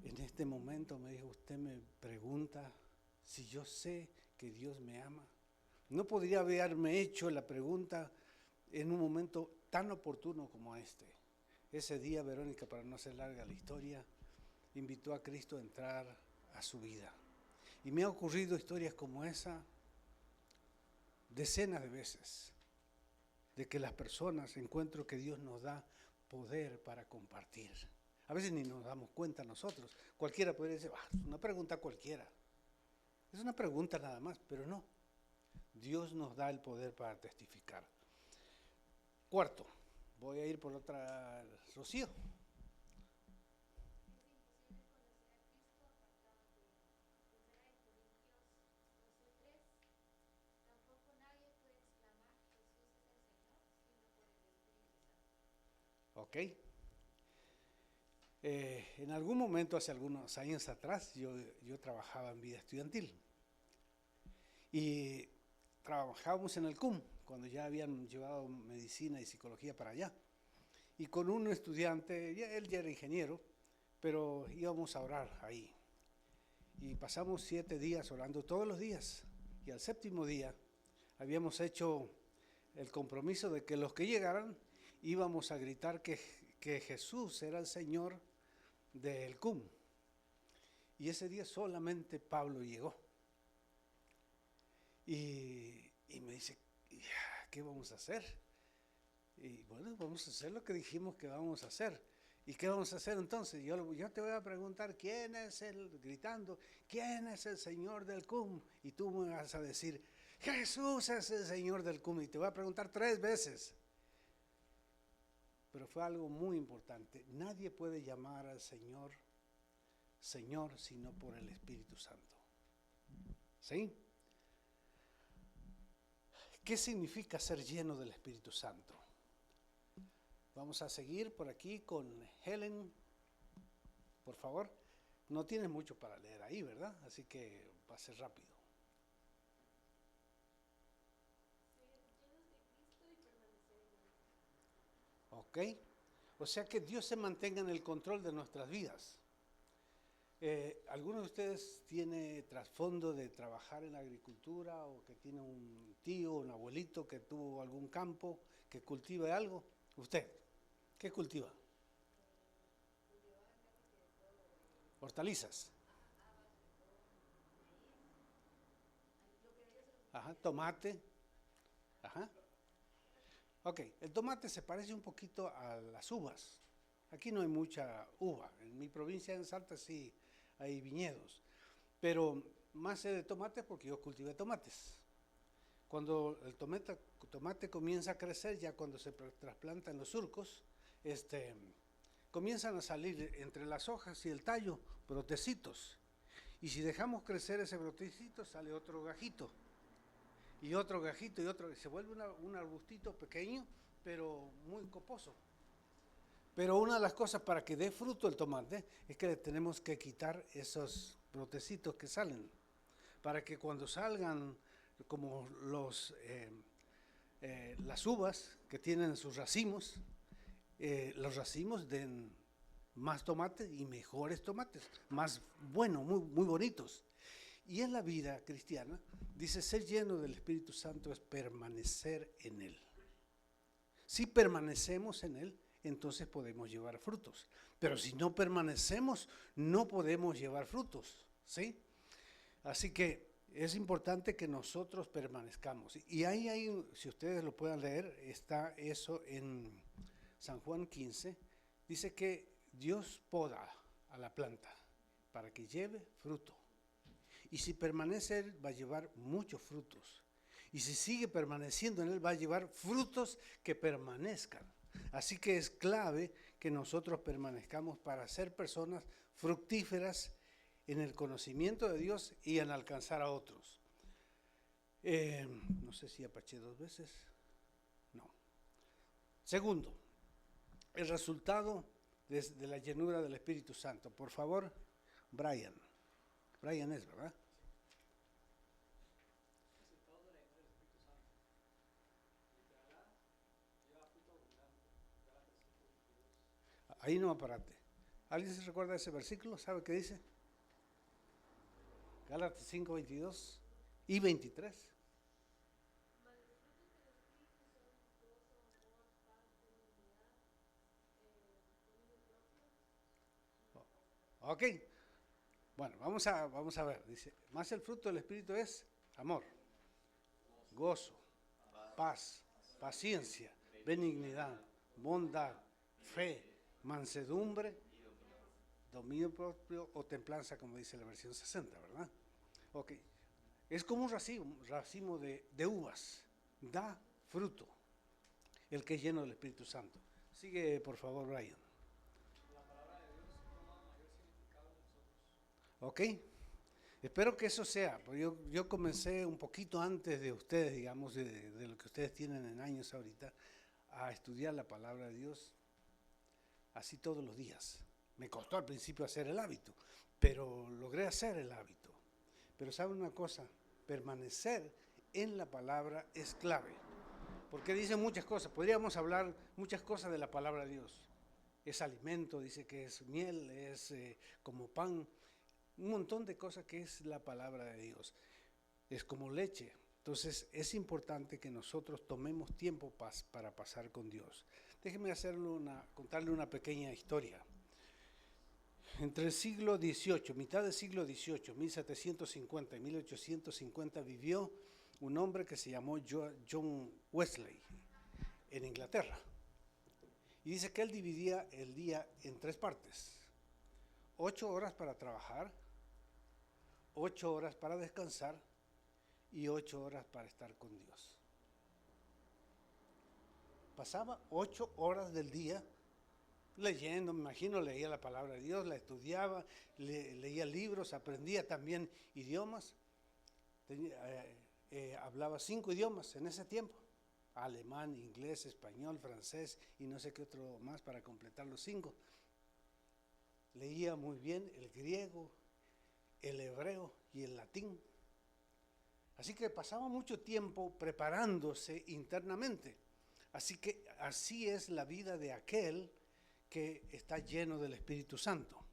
En este momento me dijo, usted me pregunta si yo sé que Dios me ama. No podría haberme hecho la pregunta en un momento tan oportuno como este. Ese día, Verónica, para no hacer larga la historia, invitó a Cristo a entrar a su vida. Y me ha ocurrido historias como esa decenas de veces, de que las personas encuentro que Dios nos da poder para compartir. A veces ni nos damos cuenta nosotros. Cualquiera podría decir, es una pregunta cualquiera. Es una pregunta nada más, pero no. Dios nos da el poder para testificar. Cuarto, voy a ir por otra, Rocío. Ok. En algún momento, hace algunos años atrás, yo trabajaba en vida estudiantil. Y trabajábamos en el CUM, cuando ya habían llevado medicina y psicología para allá. Y con un estudiante, él ya era ingeniero, pero íbamos a orar ahí. Y pasamos 7 días orando todos los días. Y al 7º día habíamos hecho el compromiso de que los que llegaran íbamos a gritar que Jesús era el Señor del CUM. Y ese día solamente Pablo llegó. Y me dice, ¿qué vamos a hacer? Y bueno, vamos a hacer lo que dijimos que vamos a hacer. ¿Y qué vamos a hacer entonces? Yo te voy a preguntar, gritando, ¿quién es el Señor del CUM? Y tú me vas a decir, Jesús es el Señor del CUM. Y te voy a preguntar 3 veces. Pero fue algo muy importante. Nadie puede llamar al Señor, Señor, sino por el Espíritu Santo. ¿Sí? ¿Qué significa ser lleno del Espíritu Santo? Vamos a seguir por aquí con Helen. Por favor. No tienes mucho para leer ahí, ¿verdad? Así que va a ser rápido. Ok. O sea que Dios se mantenga en el control de nuestras vidas. ¿Alguno de ustedes tiene trasfondo de trabajar en la agricultura o que tiene un tío, un abuelito que tuvo algún campo, que cultive algo? ¿Usted qué cultiva? Hortalizas. Ajá, tomate. Ajá. Ok, el tomate se parece un poquito a las uvas. Aquí no hay mucha uva. En mi provincia, en Salta, sí hay viñedos. Pero más sé de tomates porque yo cultivé tomates. Cuando el tomate comienza a crecer, ya cuando se trasplanta en los surcos, comienzan a salir entre las hojas y el tallo brotecitos. Y si dejamos crecer ese brotecito, sale otro gajito. Y otro gajito y otro, se vuelve un arbustito pequeño, pero muy coposo. Pero una de las cosas para que dé fruto el tomate es que le tenemos que quitar esos brotecitos que salen, para que cuando salgan como las uvas que tienen sus racimos, los racimos den más tomates y mejores tomates, más buenos, muy, muy bonitos. Y en la vida cristiana, dice, ser lleno del Espíritu Santo es permanecer en Él. Si permanecemos en Él, entonces podemos llevar frutos. Pero si no permanecemos, no podemos llevar frutos, ¿sí? Así que es importante que nosotros permanezcamos. Y ahí, si ustedes lo puedan leer, está eso en San Juan 15. Dice que Dios poda a la planta para que lleve fruto. Y si permanece Él, va a llevar muchos frutos. Y si sigue permaneciendo en Él, va a llevar frutos que permanezcan. Así que es clave que nosotros permanezcamos para ser personas fructíferas en el conocimiento de Dios y en alcanzar a otros. No sé si apaché 2 veces. No. Segundo, el resultado de la llenura del Espíritu Santo. Por favor, Brian. Brian es, ¿verdad? Resultado de la llenura del Espíritu Santo. Literal, lleva fruto abundante. Gálatas 5:22. Ahí no aparate. ¿Alguien se recuerda de ese versículo? ¿Sabe qué dice? Gálatas 5:22 y 23. Ok, bueno, vamos a ver, dice, más el fruto del Espíritu es amor, gozo, paz, paciencia, benignidad, bondad, fe, mansedumbre, dominio propio o templanza, como dice la versión 60, ¿verdad? Ok, es como un racimo de uvas, da fruto, el que es lleno del Espíritu Santo. Sigue, por favor, Brian. La palabra de Dios toma mayor significado en nosotros. Ok, espero que eso sea, porque yo comencé un poquito antes de ustedes, digamos, de lo que ustedes tienen en años ahorita, a estudiar la palabra de Dios, así todos los días. Me costó al principio hacer el hábito, pero logré hacer el hábito. Pero ¿saben una cosa? Permanecer en la palabra es clave, porque dice muchas cosas, podríamos hablar muchas cosas de la palabra de Dios. Es alimento, dice que es miel, es como pan, un montón de cosas que es la palabra de Dios. Es como leche. Entonces es importante que nosotros tomemos tiempo para pasar con Dios. Déjeme contarle una pequeña historia. Entre el siglo XVIII, mitad del siglo XVIII, 1750 y 1850, vivió un hombre que se llamó John Wesley en Inglaterra. Y dice que él dividía el día en 3 partes. 8 horas para trabajar, 8 horas para descansar y 8 horas para estar con Dios. Pasaba 8 horas del día leyendo, me imagino, leía la palabra de Dios, la estudiaba, leía libros, aprendía también idiomas. Hablaba 5 idiomas en ese tiempo: alemán, inglés, español, francés y no sé qué otro más para completar los 5. Leía muy bien el griego, el hebreo y el latín. Así que pasaba mucho tiempo preparándose internamente. Así que así es la vida de aquel que está lleno del Espíritu Santo.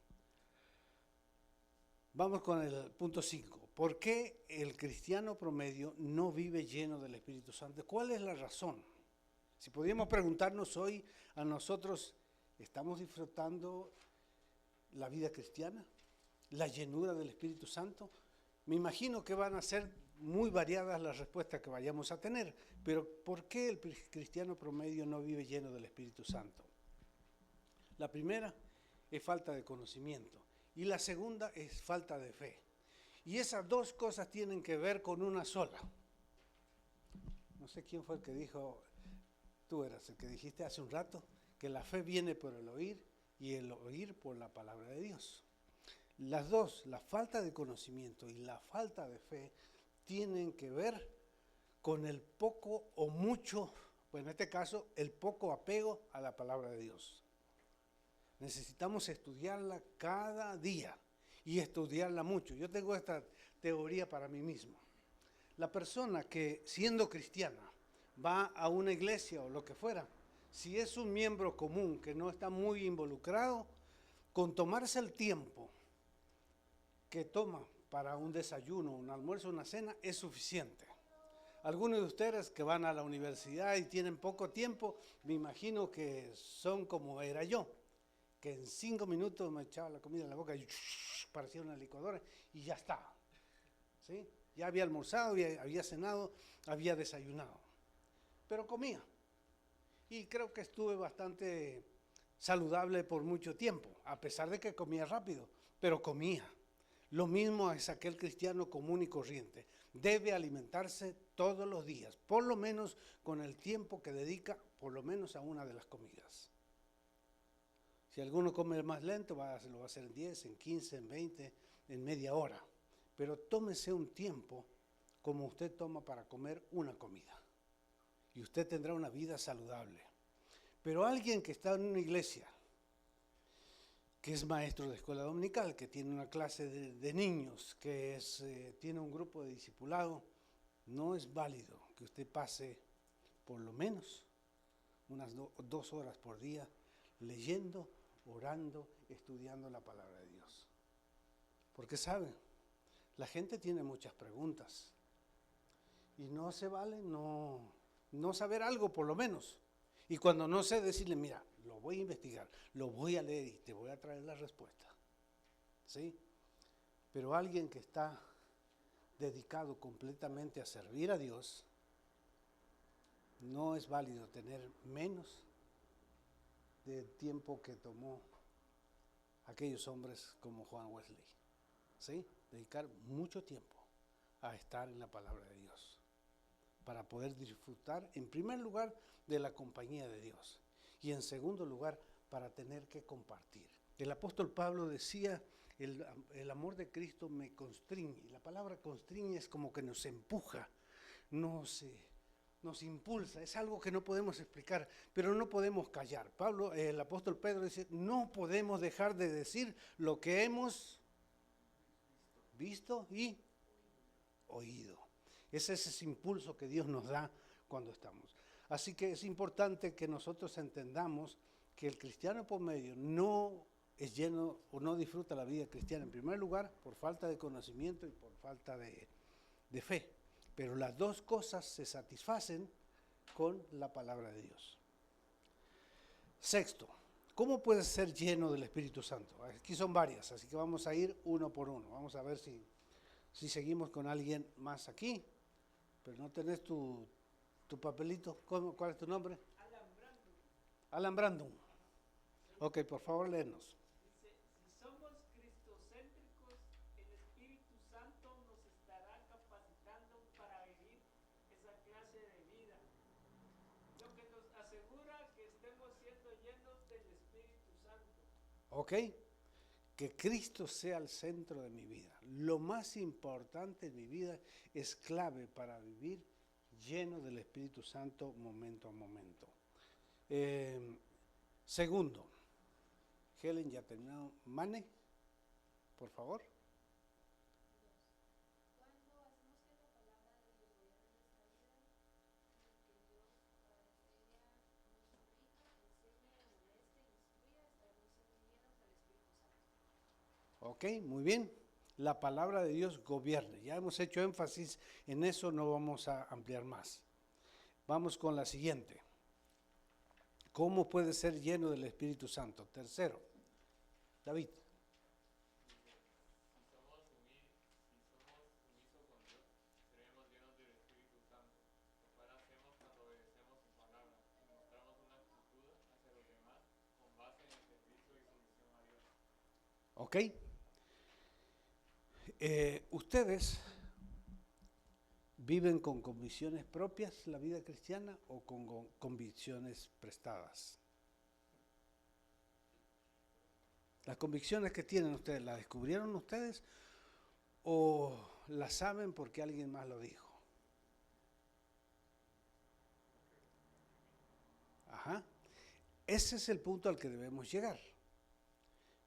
Vamos con el punto 5. ¿Por qué el cristiano promedio no vive lleno del Espíritu Santo? ¿Cuál es la razón? Si pudiéramos preguntarnos hoy a nosotros, ¿estamos disfrutando la vida cristiana? ¿La llenura del Espíritu Santo? Me imagino que van a ser muy variadas las respuestas que vayamos a tener, pero ¿por qué el cristiano promedio no vive lleno del Espíritu Santo? La primera es falta de conocimiento y la segunda es falta de fe. Y esas dos cosas tienen que ver con una sola. No sé quién fue el que dijo, tú eras el que dijiste hace un rato, que la fe viene por el oír y el oír por la palabra de Dios. Las dos, la falta de conocimiento y la falta de fe, tienen que ver con el poco o mucho, pues en este caso, el poco apego a la palabra de Dios. Necesitamos estudiarla cada día y estudiarla mucho. Yo tengo esta teoría para mí mismo. La persona que, siendo cristiana, va a una iglesia o lo que fuera, si es un miembro común que no está muy involucrado, con tomarse el tiempo que toma para un desayuno, un almuerzo, una cena, es suficiente. Algunos de ustedes que van a la universidad y tienen poco tiempo, me imagino que son como era yo, que en 5 minutos me echaba la comida en la boca y parecía una licuadora y ya estaba. ¿Sí? Ya había almorzado, había cenado, había desayunado, pero comía. Y creo que estuve bastante saludable por mucho tiempo, a pesar de que comía rápido, pero comía. Lo mismo es aquel cristiano común y corriente. Debe alimentarse todos los días, por lo menos con el tiempo que dedica, por lo menos a una de las comidas. Si alguno come más lento, lo va a hacer en 10, en 15, en 20, en media hora. Pero tómese un tiempo como usted toma para comer una comida. Y usted tendrá una vida saludable. Pero alguien que está en una iglesia que es maestro de escuela dominical, que tiene una clase de niños, que tiene un grupo de discipulado, no es válido que usted pase por lo menos unas 2 horas por día leyendo, orando, estudiando la palabra de Dios. Porque sabe, la gente tiene muchas preguntas y no se vale no saber algo por lo menos. Y cuando no sé, decirle, mira, lo voy a investigar, lo voy a leer y te voy a traer la respuesta. ¿Sí? Pero alguien que está dedicado completamente a servir a Dios, no es válido tener menos del tiempo que tomó aquellos hombres como Juan Wesley. ¿Sí? Dedicar mucho tiempo a estar en la palabra de Dios, para poder disfrutar, en primer lugar, de la compañía de Dios, y en segundo lugar, para tener que compartir. El apóstol Pablo decía, el amor de Cristo me constriñe. La palabra constriñe es como que nos empuja, nos impulsa, es algo que no podemos explicar, pero no podemos callar. El apóstol Pedro dice, no podemos dejar de decir lo que hemos visto y oído. Ese es ese impulso que Dios nos da cuando estamos. Así que es importante que nosotros entendamos que el cristiano promedio no es lleno o no disfruta la vida cristiana, en primer lugar, por falta de conocimiento y por falta de fe. Pero las dos cosas se satisfacen con la palabra de Dios. Sexto, ¿cómo puedes ser lleno del Espíritu Santo? Aquí son varias, así que vamos a ir uno por uno. Vamos a ver si seguimos con alguien más aquí. Pero no tenés tu papelito. ¿Cuál es tu nombre? Alan Brandon. Alan Brandon. Ok, por favor, léenos. Dice, si somos cristocéntricos, el Espíritu Santo nos estará capacitando para vivir esa clase de vida, lo que nos asegura que estemos siendo llenos del Espíritu Santo. Ok, que Cristo sea el centro de mi vida. Lo más importante en mi vida es clave para vivir lleno del Espíritu Santo momento a momento. Segundo, Helen ya terminó. Mane, por favor. Cuando hacemos que la palabra de Dios gobierne nuestra vida, que Dios ella nos ubica, enseñe, amoneste, instruya, estaremos siendo llenos del Espíritu Santo. Ok, muy bien. La palabra de Dios gobierne. Ya hemos hecho énfasis en eso, no vamos a ampliar más. Vamos con la siguiente. ¿Cómo puede ser lleno del Espíritu Santo? Tercero, David. Si somos sumisos con Dios, seremos llenos del Espíritu Santo, lo cual hacemos cuando obedecemos su palabra y mostramos una actitud hacia los demás con base en el servicio y sumisión a Dios. Ok. ¿Ustedes viven con convicciones propias la vida cristiana o con convicciones prestadas? Las convicciones que tienen ustedes, ¿las descubrieron ustedes o las saben porque alguien más lo dijo? Ajá. Ese es el punto al que debemos llegar.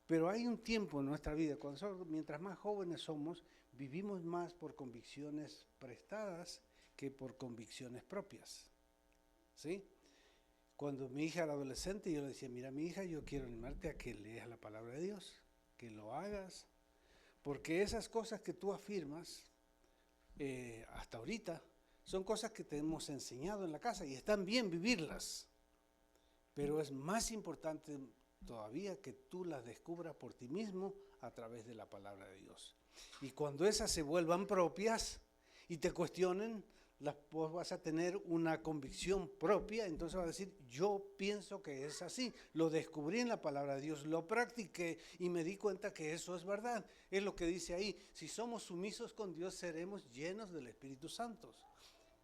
Pero hay un tiempo en nuestra vida, mientras más jóvenes somos, vivimos más por convicciones prestadas que por convicciones propias. ¿Sí? Cuando mi hija era adolescente, yo le decía, mira mi hija, yo quiero animarte a que leas la palabra de Dios, que lo hagas, porque esas cosas que tú afirmas hasta ahorita son cosas que te hemos enseñado en la casa y están bien vivirlas, pero es más importante todavía que tú las descubras por ti mismo a través de la palabra de Dios. Y cuando esas se vuelvan propias y te cuestionen, vos vas a tener una convicción propia, entonces vas a decir, yo pienso que es así, lo descubrí en la palabra de Dios, lo practiqué y me di cuenta que eso es verdad. Es lo que dice ahí, si somos sumisos con Dios seremos llenos del Espíritu Santo.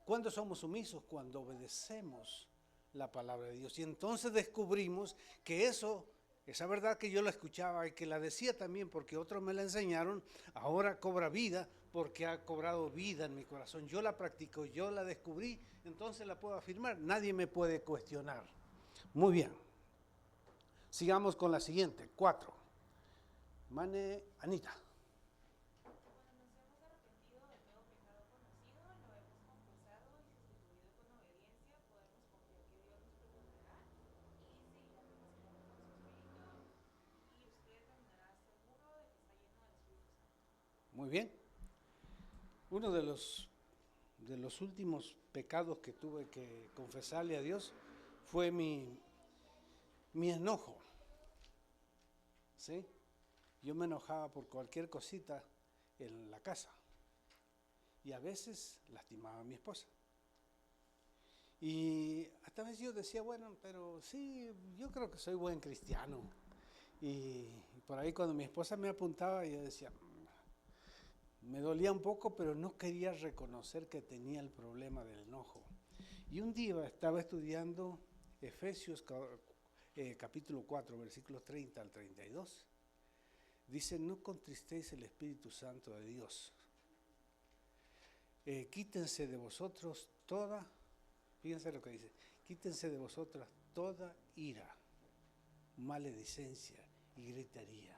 ¿Cuándo somos sumisos? Cuando obedecemos la palabra de Dios. Y entonces descubrimos que esa verdad que yo la escuchaba y que la decía también porque otros me la enseñaron, ahora cobra vida porque ha cobrado vida en mi corazón. Yo la practico, yo la descubrí, entonces la puedo afirmar. Nadie me puede cuestionar. Muy bien. Sigamos con la siguiente, 4. Mane Anita. Cuando nos hemos arrepentido del nuevo pecado conocido, lo hemos confesado y sustituido con obediencia, podemos confiar que Dios nos perdonará y seguirá capacitando con su Espíritu, y usted andará seguro de que está lleno del Espíritu Santo. Muy bien. Uno de los últimos pecados que tuve que confesarle a Dios fue mi enojo. ¿Sí? Yo me enojaba por cualquier cosita en la casa y a veces lastimaba a mi esposa. Y hasta veces yo decía, bueno, pero sí, yo creo que soy buen cristiano. Y por ahí cuando mi esposa me apuntaba, yo decía, me dolía un poco, pero no quería reconocer que tenía el problema del enojo. Y un día estaba estudiando Efesios capítulo 4, versículos 30 al 32. Dice, no contristéis el Espíritu Santo de Dios. Quítense de vosotros toda, fíjense lo que dice, quítense de vosotras toda ira, maledicencia y gritería.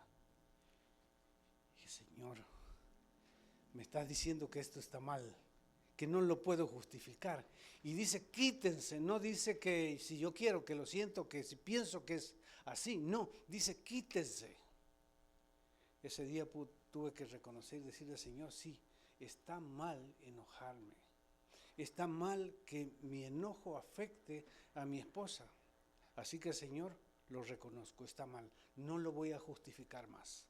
Y Señor, me estás diciendo que esto está mal, que no lo puedo justificar. Y dice, quítense, no dice que si yo quiero, que lo siento, que si pienso que es así, no, dice quítense. Ese día tuve que reconocer y decirle al Señor, sí, está mal enojarme, está mal que mi enojo afecte a mi esposa. Así que Señor, lo reconozco, está mal, no lo voy a justificar más.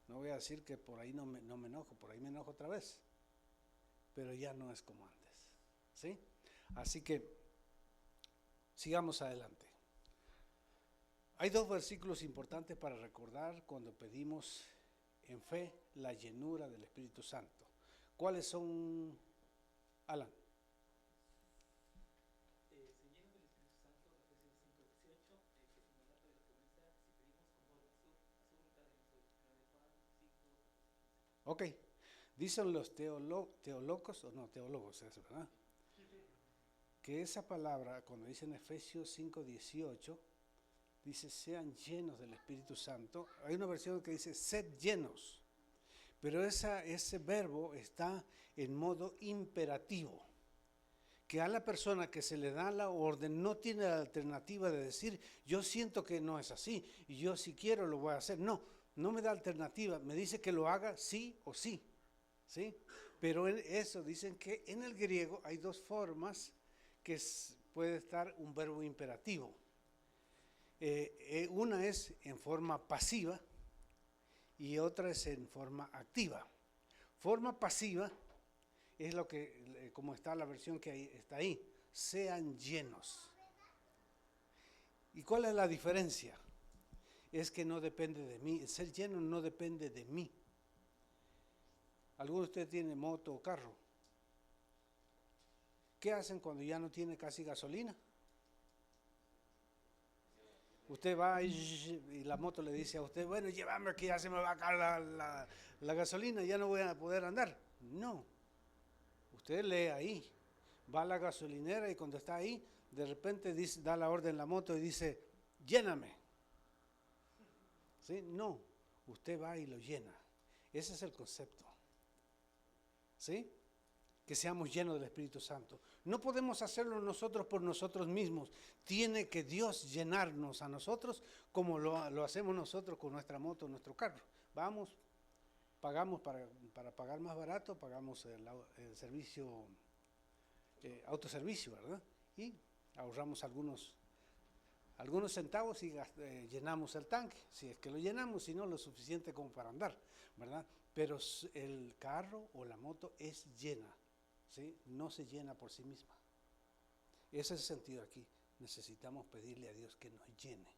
No voy a decir que por ahí no me enojo, por ahí me enojo otra vez, pero ya no es como antes, ¿sí? Así que sigamos adelante. Hay dos versículos importantes para recordar cuando pedimos en fe la llenura del Espíritu Santo. ¿Cuáles son, Alan? Se llena del Espíritu Santo, Efesios 5:18, que si nos da la promesa, si pedimos conforme a su voluntad, Él nos oye. 1 Juan 5:15. Ok, dicen los teólogos, o no, teólogos, es verdad, que esa palabra, cuando dicen Efesios 5:18, dice sean llenos del Espíritu Santo. Hay una versión que dice sed llenos, pero ese verbo está en modo imperativo, que a la persona que se le da la orden no tiene la alternativa de decir yo siento que no es así y yo si quiero lo voy a hacer. No me da alternativa, me dice que lo haga sí o sí, ¿sí? Pero en eso dicen que en el griego hay dos formas que puede estar un verbo imperativo. Una es en forma pasiva y otra es en forma activa. Forma pasiva es lo que, como está la versión que está ahí, sean llenos. ¿Y cuál es la diferencia? Es que no depende de mí, el ser lleno no depende de mí. ¿Alguno de ustedes tiene moto o carro? ¿Qué hacen cuando ya no tiene casi gasolina? Usted va y la moto le dice a usted, bueno, llévame que ya se me va a acabar la gasolina, ya no voy a poder andar. No, usted lee ahí, va a la gasolinera y cuando está ahí, de repente da la orden la moto y dice, lléname. ¿Sí? No, usted va y lo llena. Ese es el concepto. ¿Sí? Que seamos llenos del Espíritu Santo. No podemos hacerlo nosotros por nosotros mismos. Tiene que Dios llenarnos a nosotros como lo hacemos nosotros con nuestra moto, nuestro carro. Vamos, pagamos para pagar más barato, pagamos el servicio, autoservicio, ¿verdad? Y ahorramos algunos centavos y llenamos el tanque, si es que lo llenamos, si no lo suficiente como para andar, ¿verdad? Pero el carro o la moto es llena, ¿sí? No se llena por sí misma. Ese es el sentido aquí. Necesitamos pedirle a Dios que nos llene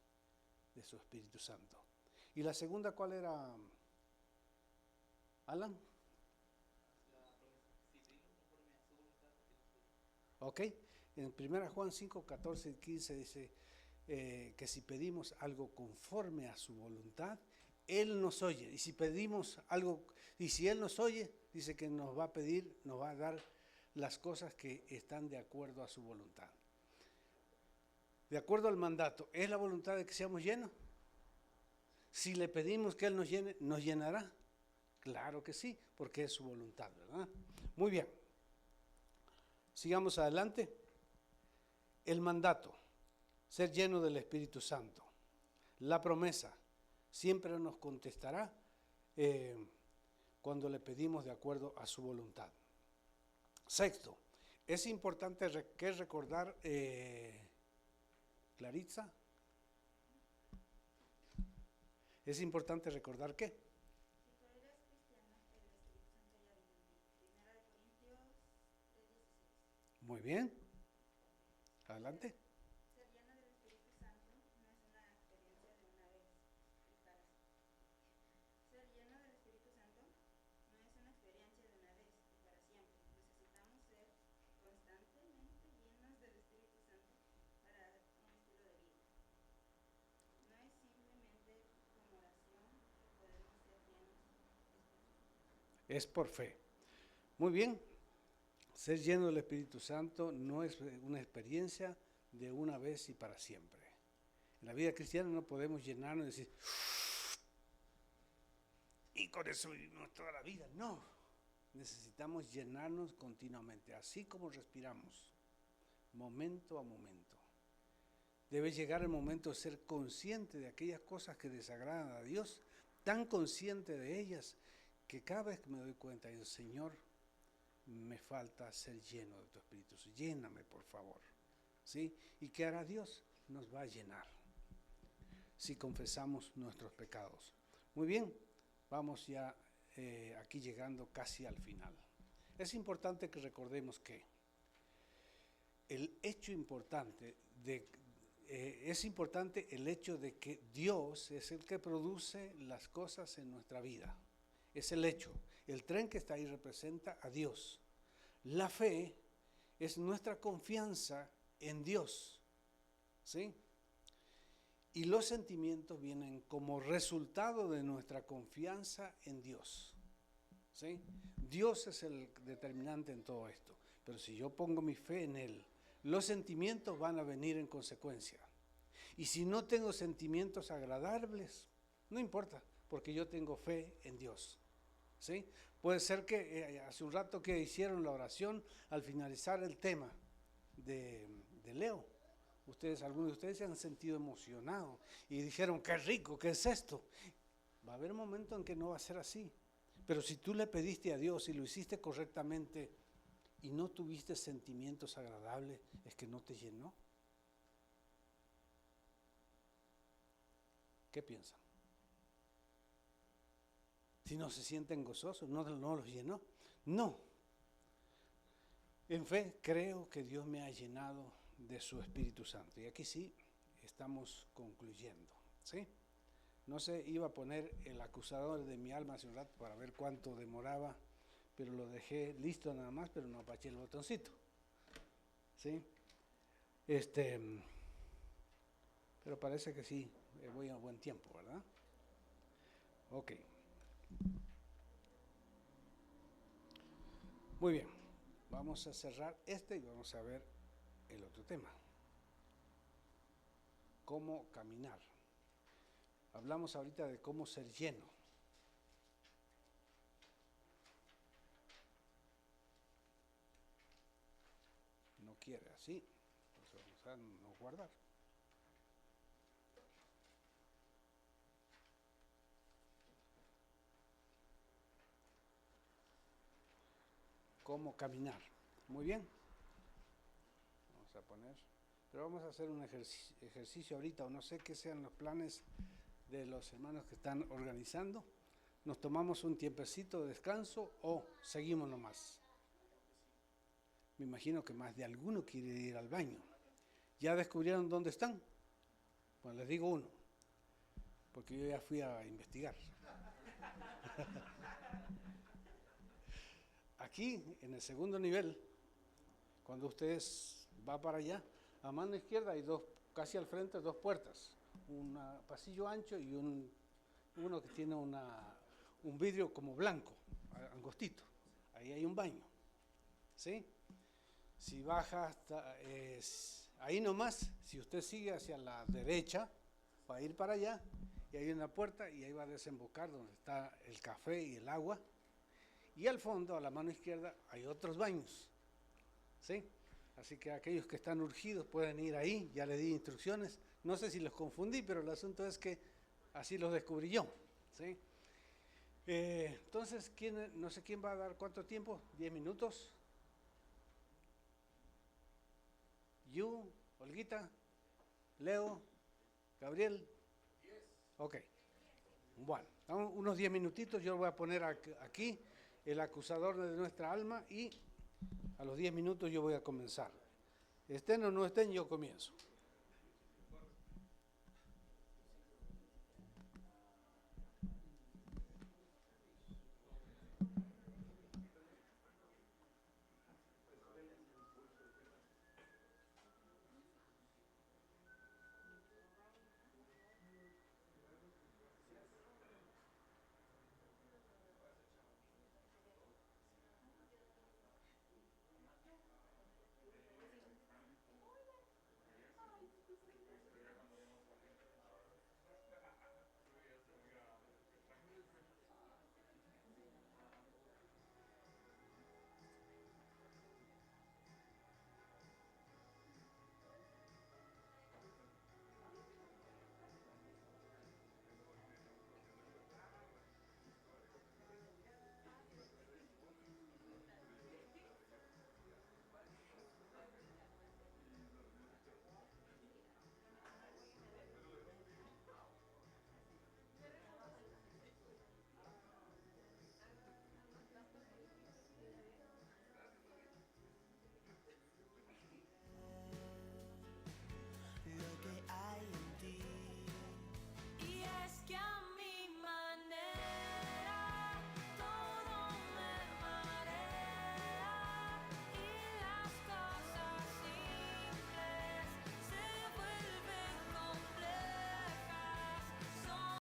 de su Espíritu Santo. ¿Y la segunda cuál era, Alan? Ok, en 1 Juan 5, 14 y 15 dice que si pedimos algo conforme a su voluntad, Él nos oye. Y si pedimos algo, y si Él nos oye, dice que nos va a pedir, nos va a dar las cosas que están de acuerdo a su voluntad. De acuerdo al mandato, ¿es la voluntad de que seamos llenos? Si le pedimos que Él nos llene, ¿nos llenará? Claro que sí, porque es su voluntad, ¿verdad? Muy bien. Sigamos adelante. El mandato, ser lleno del Espíritu Santo. La promesa, siempre nos contestará cuando le pedimos de acuerdo a su voluntad. Sexto, es importante recordar, Claritza, es importante recordar qué. Si tú eres cristiano, el Espíritu Santo ya vino en ti. Primera de Corintios 3:16. Muy bien. Adelante. Ser lleno del Espíritu Santo no es una experiencia de una vez y para Ser lleno del Espíritu Santo no es una experiencia de una vez y para siempre. Necesitamos ser constantemente llenos del Espíritu Santo para un estilo de vida. No es simplemente como oración que podemos ser llenos espiritualmente. Es por fe. Muy bien. Ser lleno del Espíritu Santo no es una experiencia de una vez y para siempre. En la vida cristiana no podemos llenarnos y decir, y con eso vivimos toda la vida. No, necesitamos llenarnos continuamente, así como respiramos, momento a momento. Debe llegar el momento de ser consciente de aquellas cosas que desagradan a Dios, tan consciente de ellas, que cada vez que me doy cuenta, digo, Señor, me falta ser lleno de tu Espíritu, lléname por favor, ¿sí? ¿Y qué hará Dios? Nos va a llenar, si confesamos nuestros pecados. Muy bien, vamos ya aquí llegando casi al final. Es importante que recordemos que el hecho importante es importante el hecho de que Dios es el que produce las cosas en nuestra vida. Es el hecho. El tren que está ahí representa a Dios. La fe es nuestra confianza en Dios, ¿sí? Y los sentimientos vienen como resultado de nuestra confianza en Dios, ¿sí? Dios es el determinante en todo esto. Pero si yo pongo mi fe en Él, los sentimientos van a venir en consecuencia. Y si no tengo sentimientos agradables, no importa, porque yo tengo fe en Dios, ¿sí? Puede ser que hace un rato que hicieron la oración, al finalizar el tema de Leo, algunos de ustedes se han sentido emocionados y dijeron, qué rico, ¿qué es esto? Va a haber un momento en que no va a ser así. Pero si tú le pediste a Dios y lo hiciste correctamente y no tuviste sentimientos agradables, es que no te llenó. ¿Qué piensan? Si no se sienten gozosos, no los llenó. No. En fe creo que Dios me ha llenado de su Espíritu Santo. Y aquí sí estamos concluyendo, ¿sí? No sé, iba a poner el acusador de mi alma hace un rato para ver cuánto demoraba, pero lo dejé listo nada más, pero no apaché el botoncito, ¿sí? Pero parece que sí, voy a buen tiempo, ¿verdad? Ok. Muy bien, vamos a cerrar y vamos a ver el otro tema. Cómo caminar. Hablamos ahorita de cómo ser lleno. No quiere así, pues vamos a no guardar. Cómo caminar. Muy bien. Vamos a poner, pero vamos a hacer un ejercicio ahorita, o no sé qué sean los planes de los hermanos que están organizando. Nos tomamos un tiempecito de descanso o seguimos nomás. Me imagino que más de alguno quiere ir al baño. ¿Ya descubrieron dónde están? Bueno, les digo uno, porque yo ya fui a investigar. Aquí, en el segundo nivel, cuando ustedes van para allá, a mano izquierda hay casi al frente, dos puertas. Un pasillo ancho y uno que tiene un vidrio como blanco, angostito. Ahí hay un baño, ¿sí? Si baja hasta ahí nomás, si usted sigue hacia la derecha, va a ir para allá y hay una puerta y ahí va a desembocar donde está el café y el agua. Y al fondo, a la mano izquierda, hay otros baños, ¿sí? Así que aquellos que están urgidos pueden ir ahí, ya les di instrucciones. No sé si los confundí, pero el asunto es que así los descubrí yo, ¿sí? Entonces, no sé quién va a dar cuánto tiempo, 10 minutos. Yu, Olguita, Leo, Gabriel. Ok. Bueno, unos 10 minutitos, yo voy a poner aquí el acusador de nuestra alma y a los 10 minutos yo voy a comenzar. Estén o no estén, yo comienzo.